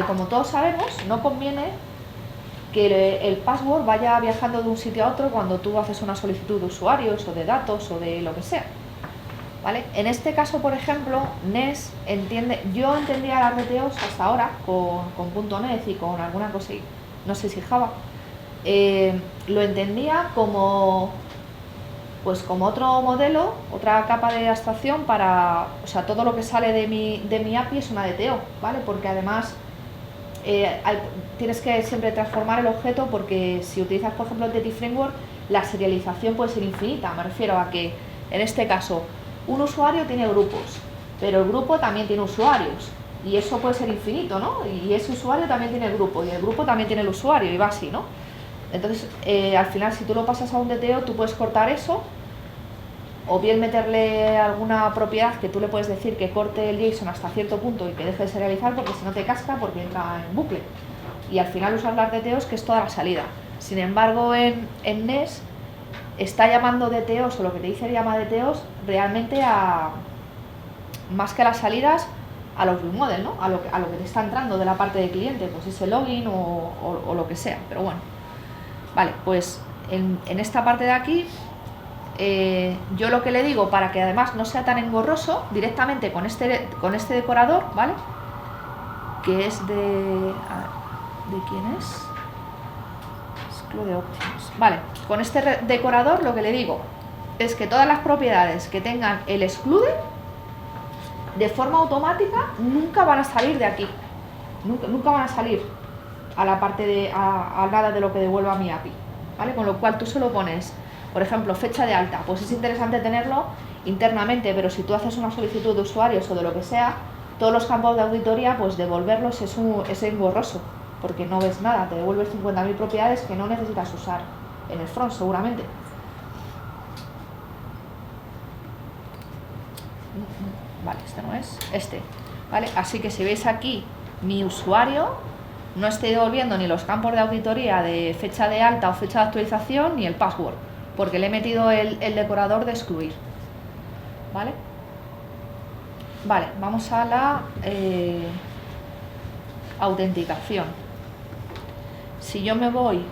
Como todos sabemos, no conviene que el password vaya viajando de un sitio a otro cuando tú haces una solicitud de usuarios o de datos o de lo que sea. ¿Vale? En este caso, por ejemplo, NES yo entendía las RTOs hasta ahora con .NET y con alguna cosa, no sé si Java, lo entendía como otro modelo, otra capa de abstracción para, o sea, todo lo que sale de mi API es una DTO, ¿vale? Porque además tienes que siempre transformar el objeto, porque si utilizas, por ejemplo, el DT Framework, la serialización puede ser infinita. Me refiero a que, en este caso, un usuario tiene grupos, pero el grupo también tiene usuarios, y eso puede ser infinito, ¿no? Y ese usuario también tiene el grupo, y el grupo también tiene el usuario, y va así, ¿no? Entonces, al final, si tú lo pasas a un DTO, tú puedes cortar eso, o bien meterle alguna propiedad que tú le puedes decir que corte el JSON hasta cierto punto y que deje de serializar, porque si no te casca, porque entra en bucle. Y al final usas las DTOs, que es toda la salida. Sin embargo, en NES está llamando DTOs, o lo que te dice llama DTOs, realmente más que a las salidas, a los view model, ¿no? A lo que te está entrando de la parte del cliente, pues ese login o lo que sea. Pero bueno, vale, pues en esta parte de aquí, yo lo que le digo, para que además no sea tan engorroso, directamente con este decorador, ¿vale? Que es de... ¿de quién es? Exclude Options. Vale, con este decorador lo que le digo es que todas las propiedades que tengan el exclude, de forma automática, nunca van a salir de aquí. Nunca van a salir a la parte a nada de lo que devuelva mi API, ¿vale? Con lo cual tú solo pones, por ejemplo, fecha de alta. Pues es interesante tenerlo internamente, pero si tú haces una solicitud de usuarios o de lo que sea, todos los campos de auditoría, pues devolverlos es engorroso, porque no ves nada, te devuelves 50.000 propiedades que no necesitas usar en el front, seguramente. Vale, este no es, este. ¿Vale? Así que si veis aquí mi usuario, no estoy devolviendo ni los campos de auditoría de fecha de alta o fecha de actualización, ni el password, porque le he metido el decorador de excluir. ¿Vale? Vale, vamos a la autenticación. Si yo me voy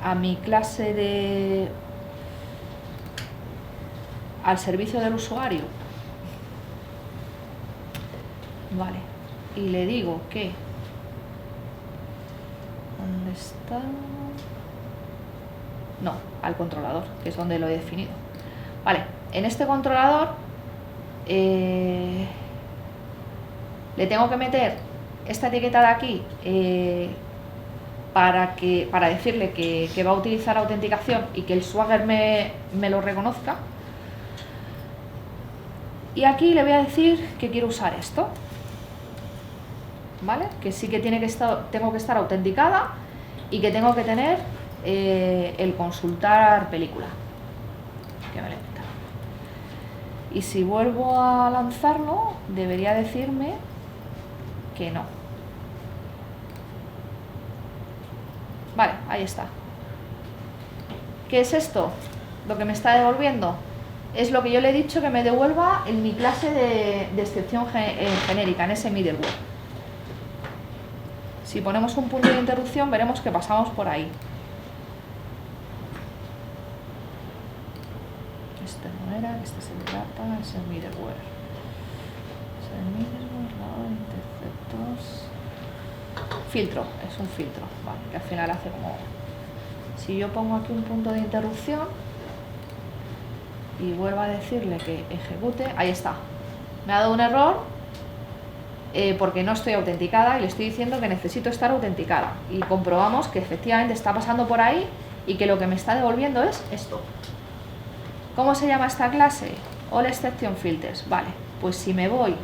a mi clase al servicio del usuario, vale, y le digo que ¿dónde está? No, al controlador, que es donde lo he definido. Vale, en este controlador le tengo que meter esta etiqueta de aquí para decirle que va a utilizar autenticación y que el Swagger me lo reconozca. Y aquí le voy a decir que quiero usar esto, ¿vale? Que sí que tengo que estar autenticada y que tengo que tener el consultar película, que me lo he inventado. Y si vuelvo a lanzarlo, debería decirme que no. Vale, ahí está. ¿Qué es esto? Lo que me está devolviendo es lo que yo le he dicho que me devuelva en mi clase de excepción genérica, en ese middleware. Si ponemos un punto de interrupción, veremos que pasamos por ahí. Este no era, este es el data, es el middleware. Es el middleware, no, interceptos. Filtro, es un filtro, vale, que al final hace como... Si yo pongo aquí un punto de interrupción y vuelvo a decirle que ejecute, ahí está. Me ha dado un error porque no estoy autenticada y le estoy diciendo que necesito estar autenticada. Y comprobamos que efectivamente está pasando por ahí y que lo que me está devolviendo es esto. ¿Cómo se llama esta clase? All Exception Filters. Vale, pues si me voy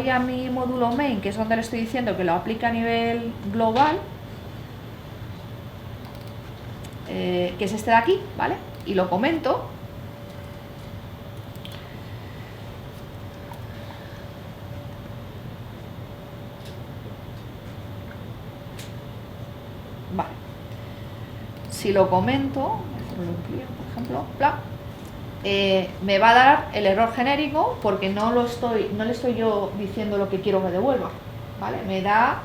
a mi módulo main, que es donde le estoy diciendo que lo aplica a nivel global, que es este de aquí, ¿vale? Y lo comento. Vale. Si lo comento, voy a hacerlo incluir, por ejemplo, bla, me va a dar el error genérico porque no le estoy yo diciendo lo que quiero que devuelva, ¿vale? Me da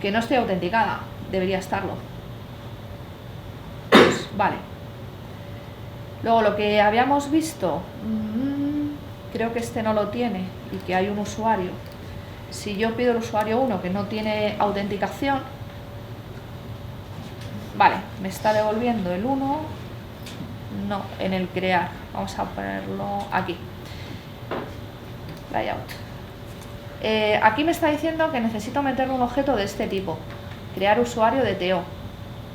que no estoy autenticada, debería estarlo. Pues, vale. Luego lo que habíamos visto, creo que este no lo tiene y que hay un usuario. Si yo pido el usuario 1 que no tiene autenticación, vale, me está devolviendo el 1, no, en el crear, vamos a ponerlo aquí, layout. Aquí me está diciendo que necesito meter un objeto de este tipo, crear usuario de TO,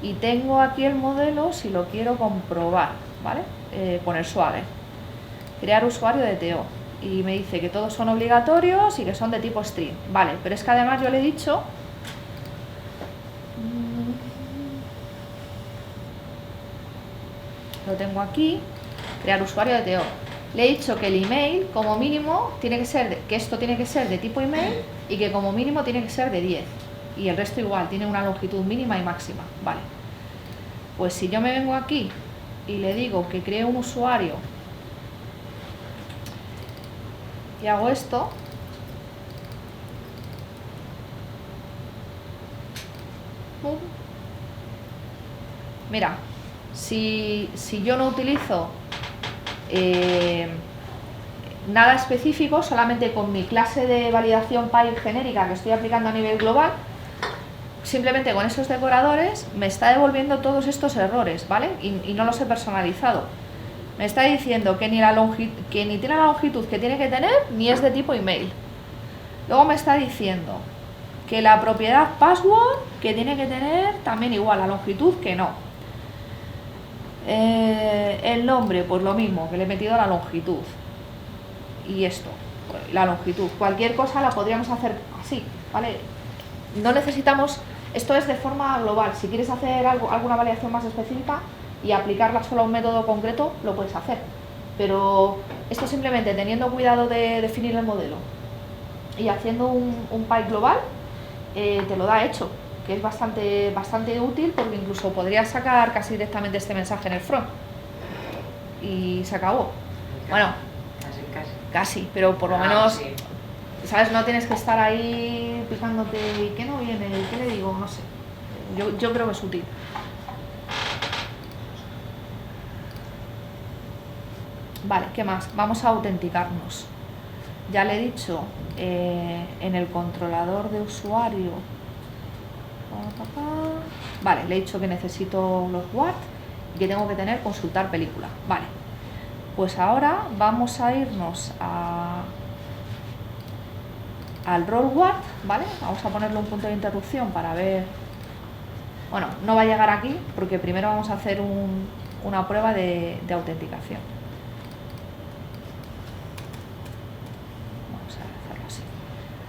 y tengo aquí el modelo si lo quiero comprobar, ¿vale? Poner Swagger, crear usuario de TO, y me dice que todos son obligatorios y que son de tipo string, vale, pero es que además yo le he dicho lo tengo aquí, crear usuario de TO. Le he dicho que el email como mínimo tiene que ser, que esto tiene que ser de tipo email y que como mínimo tiene que ser de 10 y el resto igual, tiene una longitud mínima y máxima, vale. Pues si yo me vengo aquí y le digo que cree un usuario y hago esto, mira, si yo no utilizo nada específico, solamente con mi clase de validación Py genérica que estoy aplicando a nivel global, simplemente con esos decoradores me está devolviendo todos estos errores, ¿vale? Y no los he personalizado. Me está diciendo que ni tiene la longitud que tiene que tener, ni es de tipo email. Luego me está diciendo que la propiedad password que tiene que tener también igual, la longitud que no. El nombre, pues lo mismo, que le he metido la longitud. Y esto, la longitud. Cualquier cosa la podríamos hacer así, ¿vale? No necesitamos, esto es de forma global. Si quieres hacer alguna validación más específica y aplicarla solo a un método concreto, lo puedes hacer. Pero esto simplemente teniendo cuidado de definir el modelo y haciendo un pipe global, te lo da hecho, que es bastante útil porque incluso podrías sacar casi directamente este mensaje en el front y se acabó. Bueno, casi, pero por lo menos, sí. ¿Sabes? No tienes que estar ahí picándote y ¿qué no viene? ¿Qué le digo? No sé. Yo creo que es útil. Vale, ¿qué más? Vamos a autenticarnos. Ya le he dicho en el controlador de usuario. Vale, le he dicho que necesito los WAT y que tengo que tener consultar película. Vale, pues ahora vamos a irnos al roll WAT, ¿vale? Vamos a ponerle un punto de interrupción para ver. Bueno, no va a llegar aquí porque primero vamos a hacer una prueba de autenticación. Vamos a hacerlo así.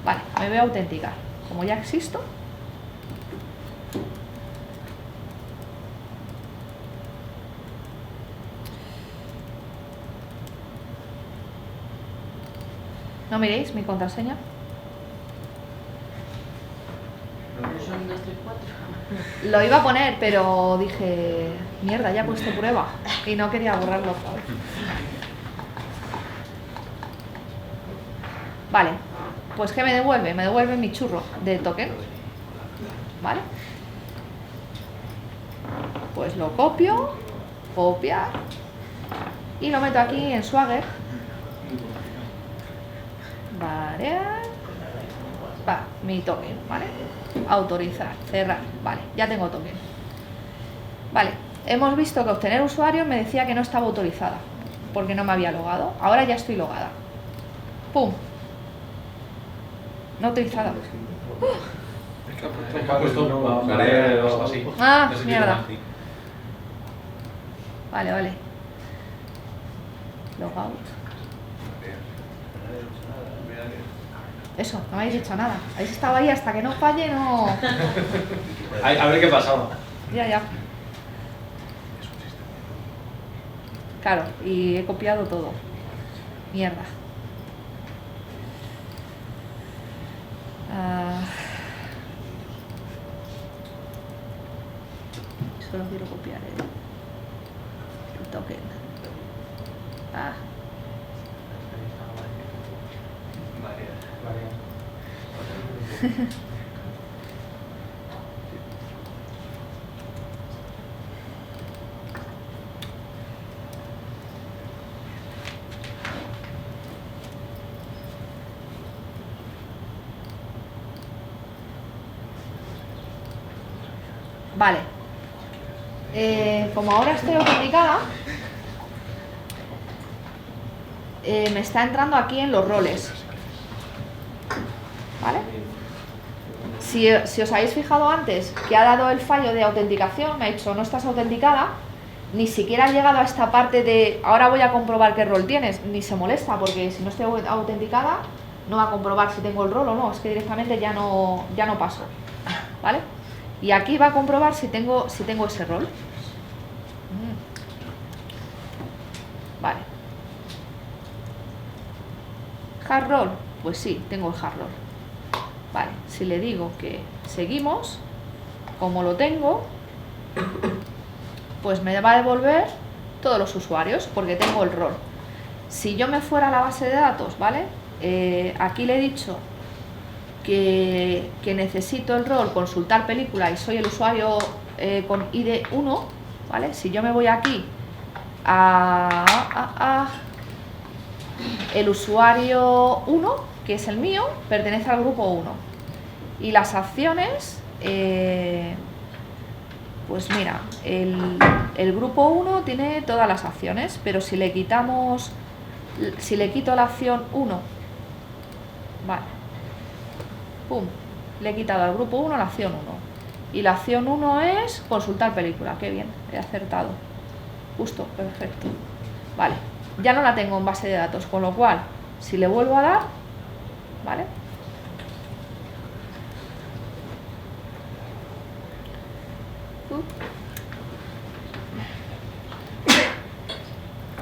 Vale, me voy a autenticar. Como ya existo, no miréis mi contraseña. Son 2, 3, 4. Lo iba a poner, pero dije, mierda, ya he puesto prueba y no quería borrarlo otra vez. Vale, pues ¿qué me devuelve? Me devuelve mi churro de token. ¿Vale? Pues lo copio, copiar y lo meto aquí en Swagger. Vale, va, mi token, ¿vale? Autorizar, cerrar, vale, ya tengo token. Vale, hemos visto que obtener usuario me decía que no estaba autorizada porque no me había logado. Ahora ya estoy logada. ¡Pum! No autorizada. Es que ha puesto varias o así. Ah, No sé qué mierda. llama así. Vale. Logout. Eso, no me habéis dicho nada. Habéis estado ahí hasta que no falle, no. A ver qué pasaba. Ya. Claro, y he copiado todo. Mierda. solo quiero copiar el token. Ah, vale. Como ahora estoy autenticada, me está entrando aquí en los roles. ¿Vale? Si os habéis fijado antes que ha dado el fallo de autenticación, me ha dicho no estás autenticada, ni siquiera ha llegado a esta parte de ahora voy a comprobar qué rol tienes, ni se molesta, porque si no estoy autenticada no va a comprobar si tengo el rol o no, es que directamente ya no paso. ¿Vale? Y aquí va a comprobar si tengo ese rol. Vale. Hard roll, pues sí, tengo el hard roll. Vale, si le digo que seguimos, como lo tengo, pues me va a devolver todos los usuarios, porque tengo el rol. Si yo me fuera a la base de datos, ¿vale? Aquí le he dicho que necesito el rol, consultar película, y soy el usuario con ID 1, ¿vale? Si yo me voy aquí a el usuario 1, que es el mío, pertenece al grupo 1. Y las acciones, pues mira, el grupo 1 tiene todas las acciones, pero si le quito la acción 1, vale, pum, le he quitado al grupo 1 la acción 1. Y la acción 1 es consultar película, qué bien, he acertado. Justo, perfecto. Vale, ya no la tengo en base de datos, con lo cual, si le vuelvo a dar, ¿vale?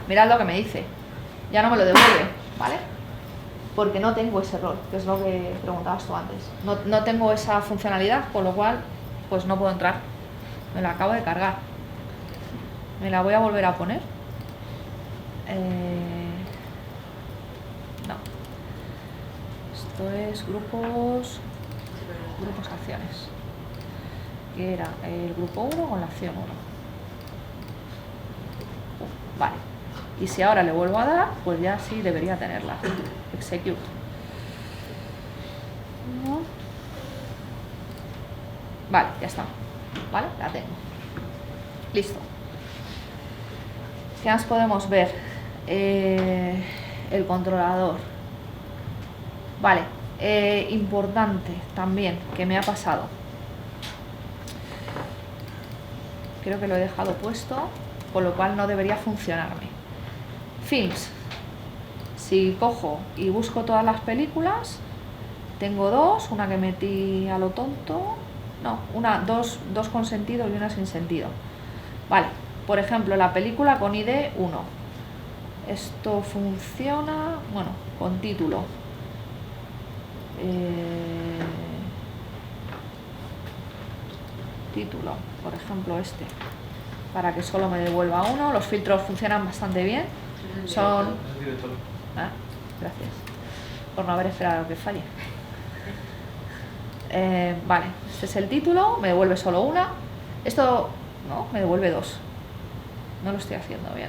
Mirad lo que me dice. Ya no me lo devuelve, ¿vale? Porque no tengo ese rol, que es lo que preguntabas tú antes. No tengo esa funcionalidad, con lo cual, pues no puedo entrar. Me la acabo de cargar. Me la voy a volver a poner. No. Esto es grupos acciones. Que era el grupo 1 con la acción 1. Vale. Y si ahora le vuelvo a dar, pues ya sí debería tenerla. Execute. No. Vale, ya está. Vale, la tengo. Listo. ¿Qué más podemos ver? El controlador. Vale, importante también, que me ha pasado. Creo que lo he dejado puesto, con lo cual no debería funcionarme. Films. Si cojo y busco todas las películas, tengo dos, una que metí a lo tonto, no, dos con sentido y una sin sentido. Vale, por ejemplo, la película con ID 1. Esto funciona, bueno, con título. Título, por ejemplo este, para que solo me devuelva uno. Los filtros funcionan bastante bien. Son... Ah, gracias por no haber esperado a que falle. Vale, este es el título, me devuelve solo una. Esto, no, me devuelve dos. No lo estoy haciendo bien.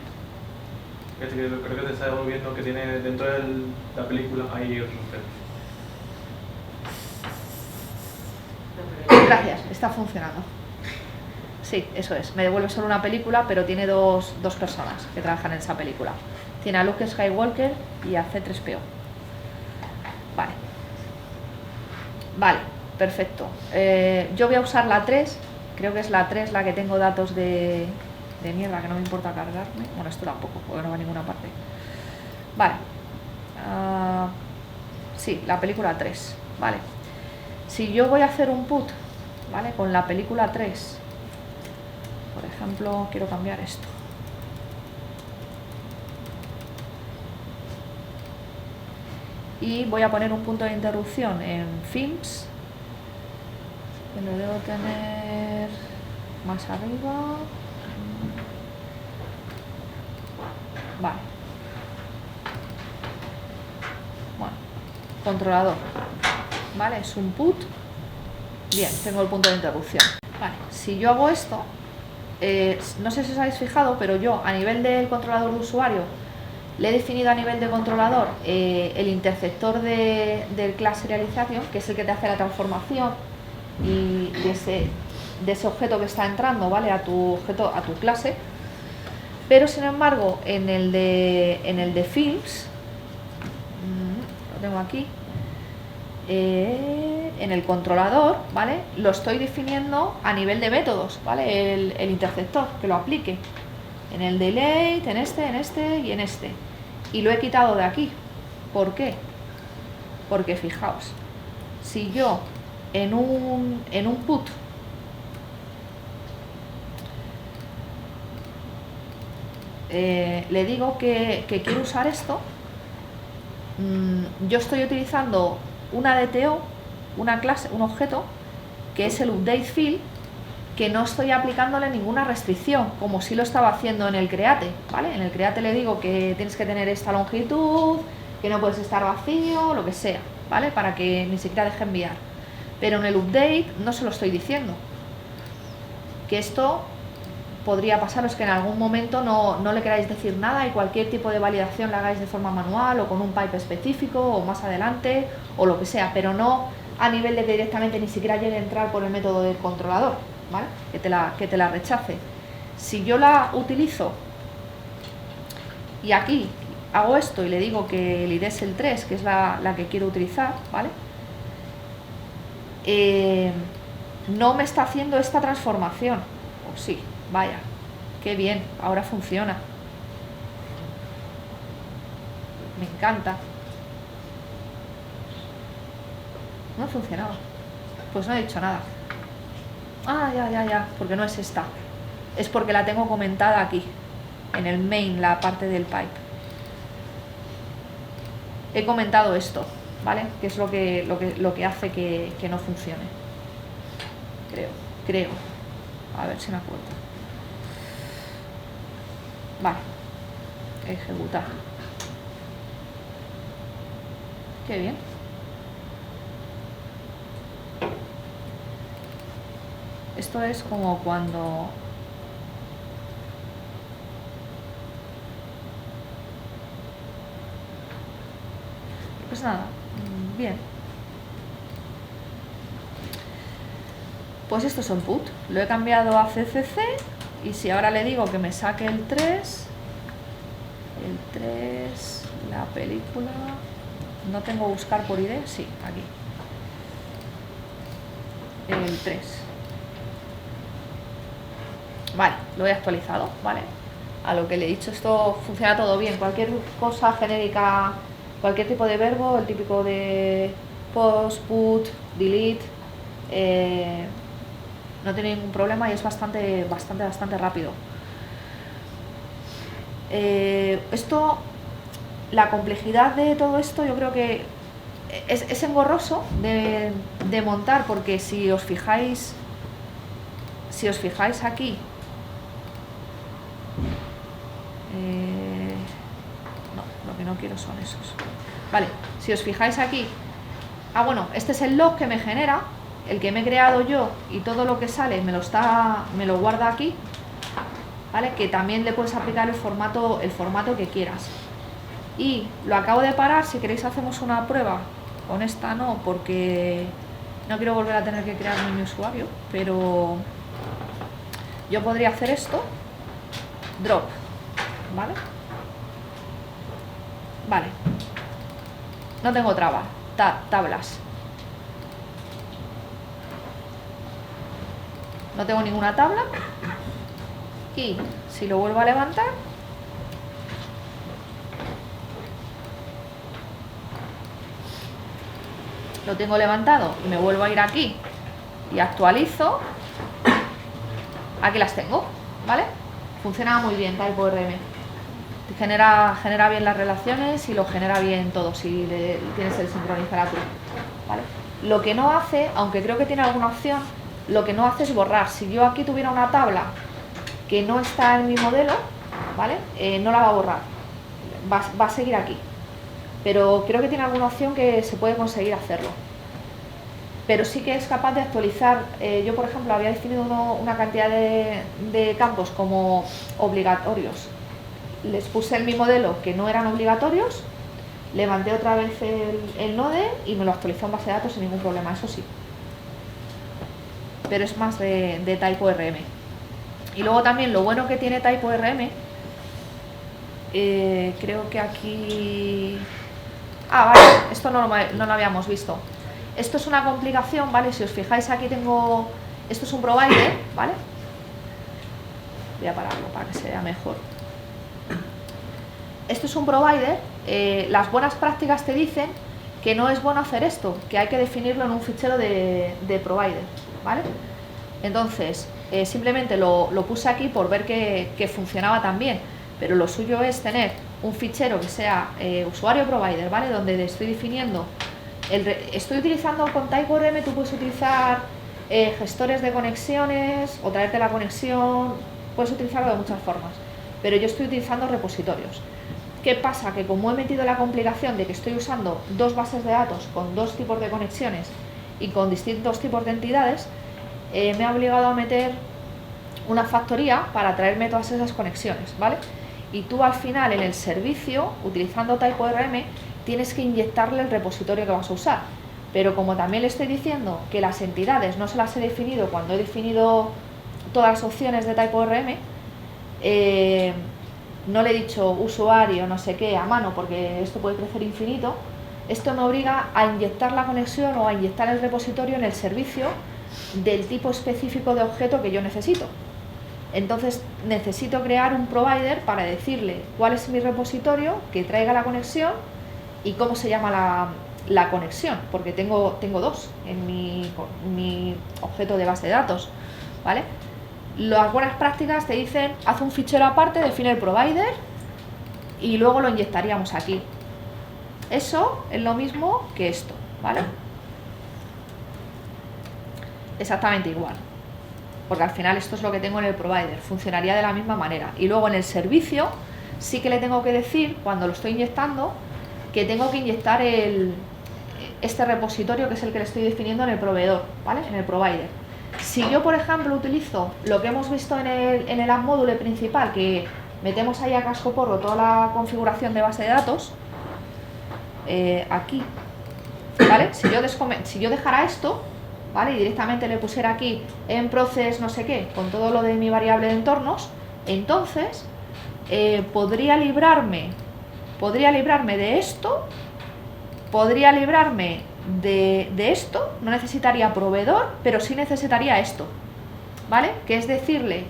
Creo que te está devolviendo que tiene dentro de la película hay otros objetos. Gracias, está funcionando. Sí, eso es. Me devuelve solo una película, pero tiene dos personas que trabajan en esa película. Tiene a Luke Skywalker y a C-3PO. Vale. Vale, perfecto. Yo voy a usar la 3. Creo que es la 3 la que tengo datos de mierda, que no me importa cargarme. Bueno, esto tampoco, porque no va a ninguna parte. Vale. Sí, la película 3. Vale. Si yo voy a hacer un put, ¿vale? Con la película 3. Por ejemplo, quiero cambiar esto. Y voy a poner un punto de interrupción en films. Que lo debo tener... más arriba. Vale. Bueno, controlador. Vale, es un put. Bien, tengo el punto de interrupción. Vale, si yo hago esto, no sé si os habéis fijado, pero yo a nivel del controlador de usuario le he definido a nivel de controlador el interceptor del class serialization, que es el que te hace la transformación y de ese objeto que está entrando, ¿vale? A tu objeto, a tu clase. Pero sin embargo, en el de fields, lo tengo aquí, en el controlador, ¿vale? Lo estoy definiendo a nivel de métodos, ¿vale? El interceptor, que lo aplique en el delete, en este y en este. Y lo he quitado de aquí. ¿Por qué? Porque fijaos, si yo en un put le digo que quiero usar esto, yo estoy utilizando una DTO, una clase, un objeto, que es el update field, que no estoy aplicándole ninguna restricción, como si lo estaba haciendo en el create, ¿vale? En el create le digo que tienes que tener esta longitud, que no puedes estar vacío, lo que sea, ¿vale? Para que ni siquiera deje enviar. Pero en el update no se lo estoy diciendo. Que esto podría pasaros que en algún momento no le queráis decir nada y cualquier tipo de validación la hagáis de forma manual o con un pipe específico o más adelante o lo que sea, pero no a nivel de que directamente ni siquiera llegue a entrar por el método del controlador, ¿vale? Que te la rechace. Si yo la utilizo y aquí hago esto y le digo que el ID es el 3, que es la que quiero utilizar, ¿vale? No me está haciendo esta transformación. O sí, vaya, qué bien, ahora funciona. Me encanta. No funcionaba. Pues no he dicho nada. Ah, ya, porque no es esta. Es porque la tengo comentada aquí, en el main, la parte del pipe. He comentado esto, ¿vale? Que es lo que hace que no funcione. Creo. A ver si me acuerdo. Vale. Ejecutar. Qué bien. Esto es como cuando... Pues nada, bien. Pues esto es un put. Lo he cambiado a CCC y si ahora le digo que me saque el 3, la película... No tengo buscar por ID, sí, aquí. El 3. Vale, lo he actualizado, ¿vale? A lo que le he dicho, esto funciona todo bien. Cualquier cosa genérica, cualquier tipo de verbo, el típico de post, put, delete, no tiene ningún problema y es bastante rápido. Esto, la complejidad de todo esto, yo creo que es engorroso de montar, porque si os fijáis aquí, no, lo que no quiero son esos. Vale, si os fijáis aquí, bueno, este es el log que me genera, el que me he creado yo, y todo lo que sale me lo guarda aquí, ¿vale? Que también le puedes aplicar el formato que quieras. Y lo acabo de parar. Si queréis hacemos una prueba. Con esta no, porque no quiero volver a tener que crear mi usuario, pero yo podría hacer esto, drop, ¿vale? Vale, no tengo traba, tablas, no tengo ninguna tabla, y si lo vuelvo a levantar, lo tengo levantado y me vuelvo a ir aquí y actualizo, aquí las tengo, ¿vale? Funciona muy bien TypeORM, genera bien las relaciones y lo genera bien todo si tienes el sincronizar a true, ¿vale? Lo que no hace, aunque creo que tiene alguna opción, lo que no hace es borrar. Si yo aquí tuviera una tabla que no está en mi modelo, ¿vale? No la va a borrar, va a seguir aquí. Pero creo que tiene alguna opción que se puede conseguir hacerlo. Pero sí que es capaz de actualizar. Yo, por ejemplo, había definido una cantidad de campos como obligatorios. Les puse en mi modelo que no eran obligatorios, levanté otra vez el node y me lo actualizó en base de datos sin ningún problema, eso sí. Pero es más de TypeORM. Y luego también lo bueno que tiene TypeORM, creo que aquí... Ah, vale, esto no lo habíamos visto. Esto es una complicación, ¿vale? Si os fijáis, aquí tengo... Esto es un provider, ¿vale? Voy a pararlo para que se vea mejor. Esto es un provider. Las buenas prácticas te dicen que no es bueno hacer esto, que hay que definirlo en un fichero de provider, ¿vale? Entonces, simplemente lo puse aquí por ver que funcionaba tan bien, pero lo suyo es tener un fichero que sea usuario provider, ¿vale? Donde le estoy definiendo... Estoy utilizando con TypeORM, tú puedes utilizar gestores de conexiones o traerte la conexión, puedes utilizarlo de muchas formas, pero yo estoy utilizando repositorios. ¿Qué pasa? Que como he metido la complicación de que estoy usando dos bases de datos con dos tipos de conexiones y con distintos tipos de entidades, me ha obligado a meter una factoría para traerme todas esas conexiones, ¿vale? Y tú al final en el servicio, utilizando TypeORM, tienes que inyectarle el repositorio que vas a usar. Pero como también le estoy diciendo que las entidades no se las he definido cuando he definido todas las opciones de TypeORM, no le he dicho usuario, no sé qué, a mano, porque esto puede crecer infinito, esto me obliga a inyectar la conexión o a inyectar el repositorio en el servicio del tipo específico de objeto que yo necesito. Entonces necesito crear un provider para decirle cuál es mi repositorio, que traiga la conexión y cómo se llama la conexión, porque tengo dos en mi objeto de base de datos, ¿vale? Las buenas prácticas te dicen, haz un fichero aparte, define el provider y luego lo inyectaríamos aquí. Eso es lo mismo que esto, ¿vale? Exactamente igual, porque al final esto es lo que tengo en el provider, funcionaría de la misma manera. Y luego en el servicio sí que le tengo que decir, cuando lo estoy inyectando, que tengo que inyectar este repositorio que es el que le estoy definiendo en el proveedor, ¿vale? En el provider. Si yo, por ejemplo, utilizo lo que hemos visto en el app módulo principal, que metemos ahí a cascoporro toda la configuración de base de datos, aquí, ¿vale? Si yo dejara esto, ¿vale? Y directamente le pusiera aquí en process no sé qué, con todo lo de mi variable de entornos, entonces podría librarme de esto, podría librarme de esto, no necesitaría proveedor, pero sí necesitaría esto, ¿vale? Que es decirle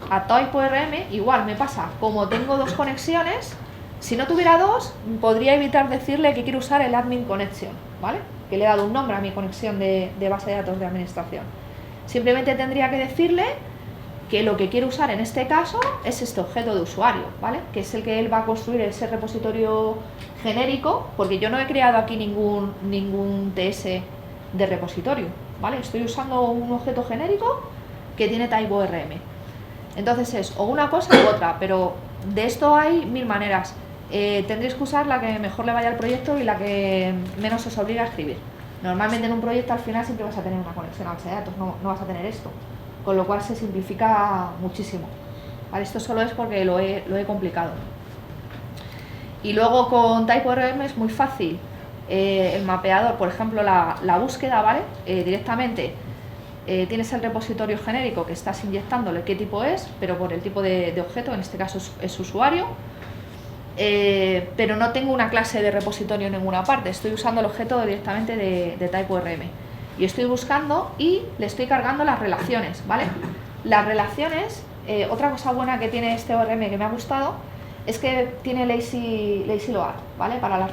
a TypeORM, igual me pasa, como tengo dos conexiones, si no tuviera dos, podría evitar decirle que quiero usar el admin connection, ¿vale? Que le he dado un nombre a mi conexión de base de datos de administración. Simplemente tendría que decirle que lo que quiero usar en este caso es este objeto de usuario, ¿vale? Que es el que él va a construir ese repositorio genérico, porque yo no he creado aquí ningún TS de repositorio, ¿vale? Estoy usando un objeto genérico que tiene TypeORM. Entonces es o una cosa u otra, pero de esto hay mil maneras. Tendréis que usar la que mejor le vaya al proyecto y la que menos os obliga a escribir. Normalmente en un proyecto al final siempre vas a tener una conexión a base de datos, no vas a tener esto, con lo cual se simplifica muchísimo, ¿vale? Esto solo es porque lo he complicado. Y luego con TypeORM es muy fácil el mapeador, por ejemplo la búsqueda, ¿vale? Directamente tienes el repositorio genérico que estás inyectándole qué tipo es, pero por el tipo de objeto, en este caso es usuario, pero no tengo una clase de repositorio en ninguna parte, estoy usando el objeto directamente de TypeORM y estoy buscando y le estoy cargando las relaciones, ¿vale? Las relaciones, otra cosa buena que tiene este ORM que me ha gustado es que tiene lazy load, ¿vale? Para las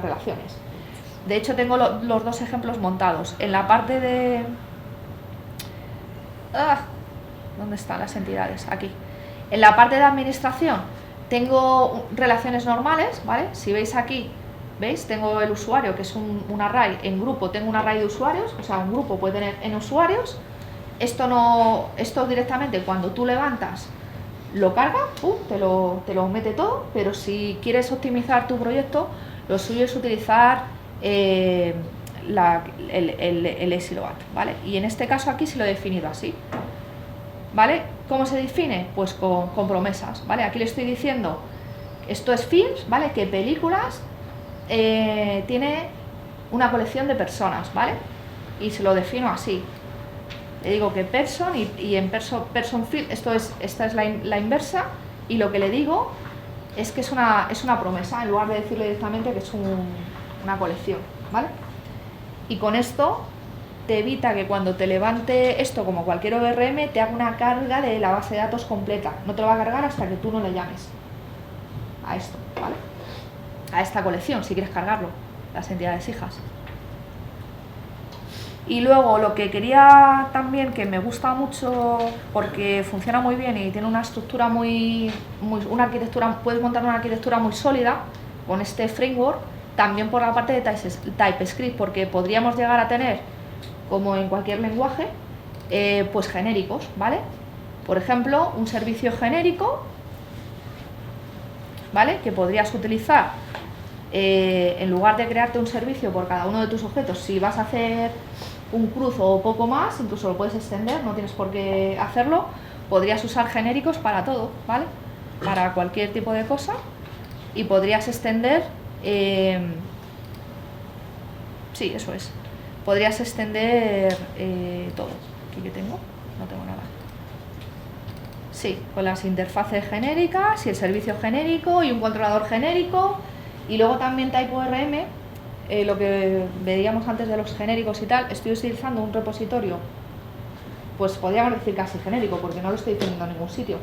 relaciones. De hecho tengo los dos ejemplos montados. En la parte de... ¿dónde están las entidades? Aquí. En la parte de administración tengo relaciones normales, ¿vale? Si veis aquí, ¿veis? Tengo el usuario, que es un array. En grupo tengo un array de usuarios, o sea, un grupo puede tener n usuarios. Esto directamente cuando tú levantas lo carga, te lo mete todo, pero si quieres optimizar tu proyecto, lo suyo es utilizar el EasyLoad, ¿vale? Y en este caso aquí sí lo he definido así, ¿vale? ¿Cómo se define? Pues con promesas, ¿vale? Aquí le estoy diciendo, esto es films, ¿vale? Que películas tiene una colección de personas, ¿vale? Y se lo defino así. Le digo que person y en person field, esta es la inversa, y lo que le digo es que es una promesa, en lugar de decirle directamente que es una colección, ¿vale? Y con esto te evita que cuando te levante esto, como cualquier ORM, te haga una carga de la base de datos completa. No te lo va a cargar hasta que tú no le llames a esto, ¿vale? A esta colección, si quieres cargarlo, las entidades hijas. Y luego lo que quería también, que me gusta mucho porque funciona muy bien y tiene una estructura una arquitectura, puedes montar una arquitectura muy sólida con este framework, también por la parte de TypeScript, porque podríamos llegar a tener, como en cualquier lenguaje, pues genéricos, ¿vale? Por ejemplo, un servicio genérico, ¿vale? Que podrías utilizar en lugar de crearte un servicio por cada uno de tus objetos. Si vas a hacer un cruzo o poco más, incluso lo puedes extender, no tienes por qué hacerlo, podrías usar genéricos para todo, ¿vale? Para cualquier tipo de cosa, y podrías extender, sí, eso es, podrías extender todo. Aquí que tengo, no tengo nada. Sí, con las interfaces genéricas y el servicio genérico y un controlador genérico, y luego también TypeORM. Lo que veíamos antes de los genéricos y tal, estoy utilizando un repositorio, pues podríamos decir casi genérico, porque no lo estoy diciendo en ningún sitio,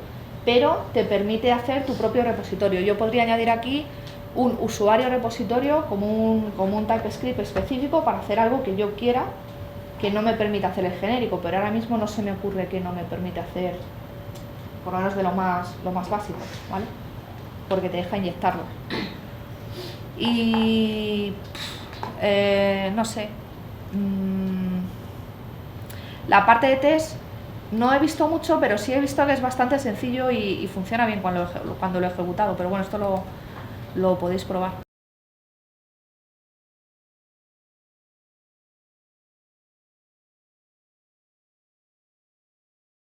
pero te permite hacer tu propio repositorio. Yo podría añadir aquí un usuario repositorio como un TypeScript específico para hacer algo que yo quiera, que no me permita hacer el genérico, pero ahora mismo no se me ocurre que no me permite hacer, por lo menos de lo más básico, ¿vale? Porque te deja inyectarlo. Y no sé, la parte de test no he visto mucho, pero sí he visto que es bastante sencillo y funciona bien cuando lo he ejecutado, pero bueno, esto lo podéis probar.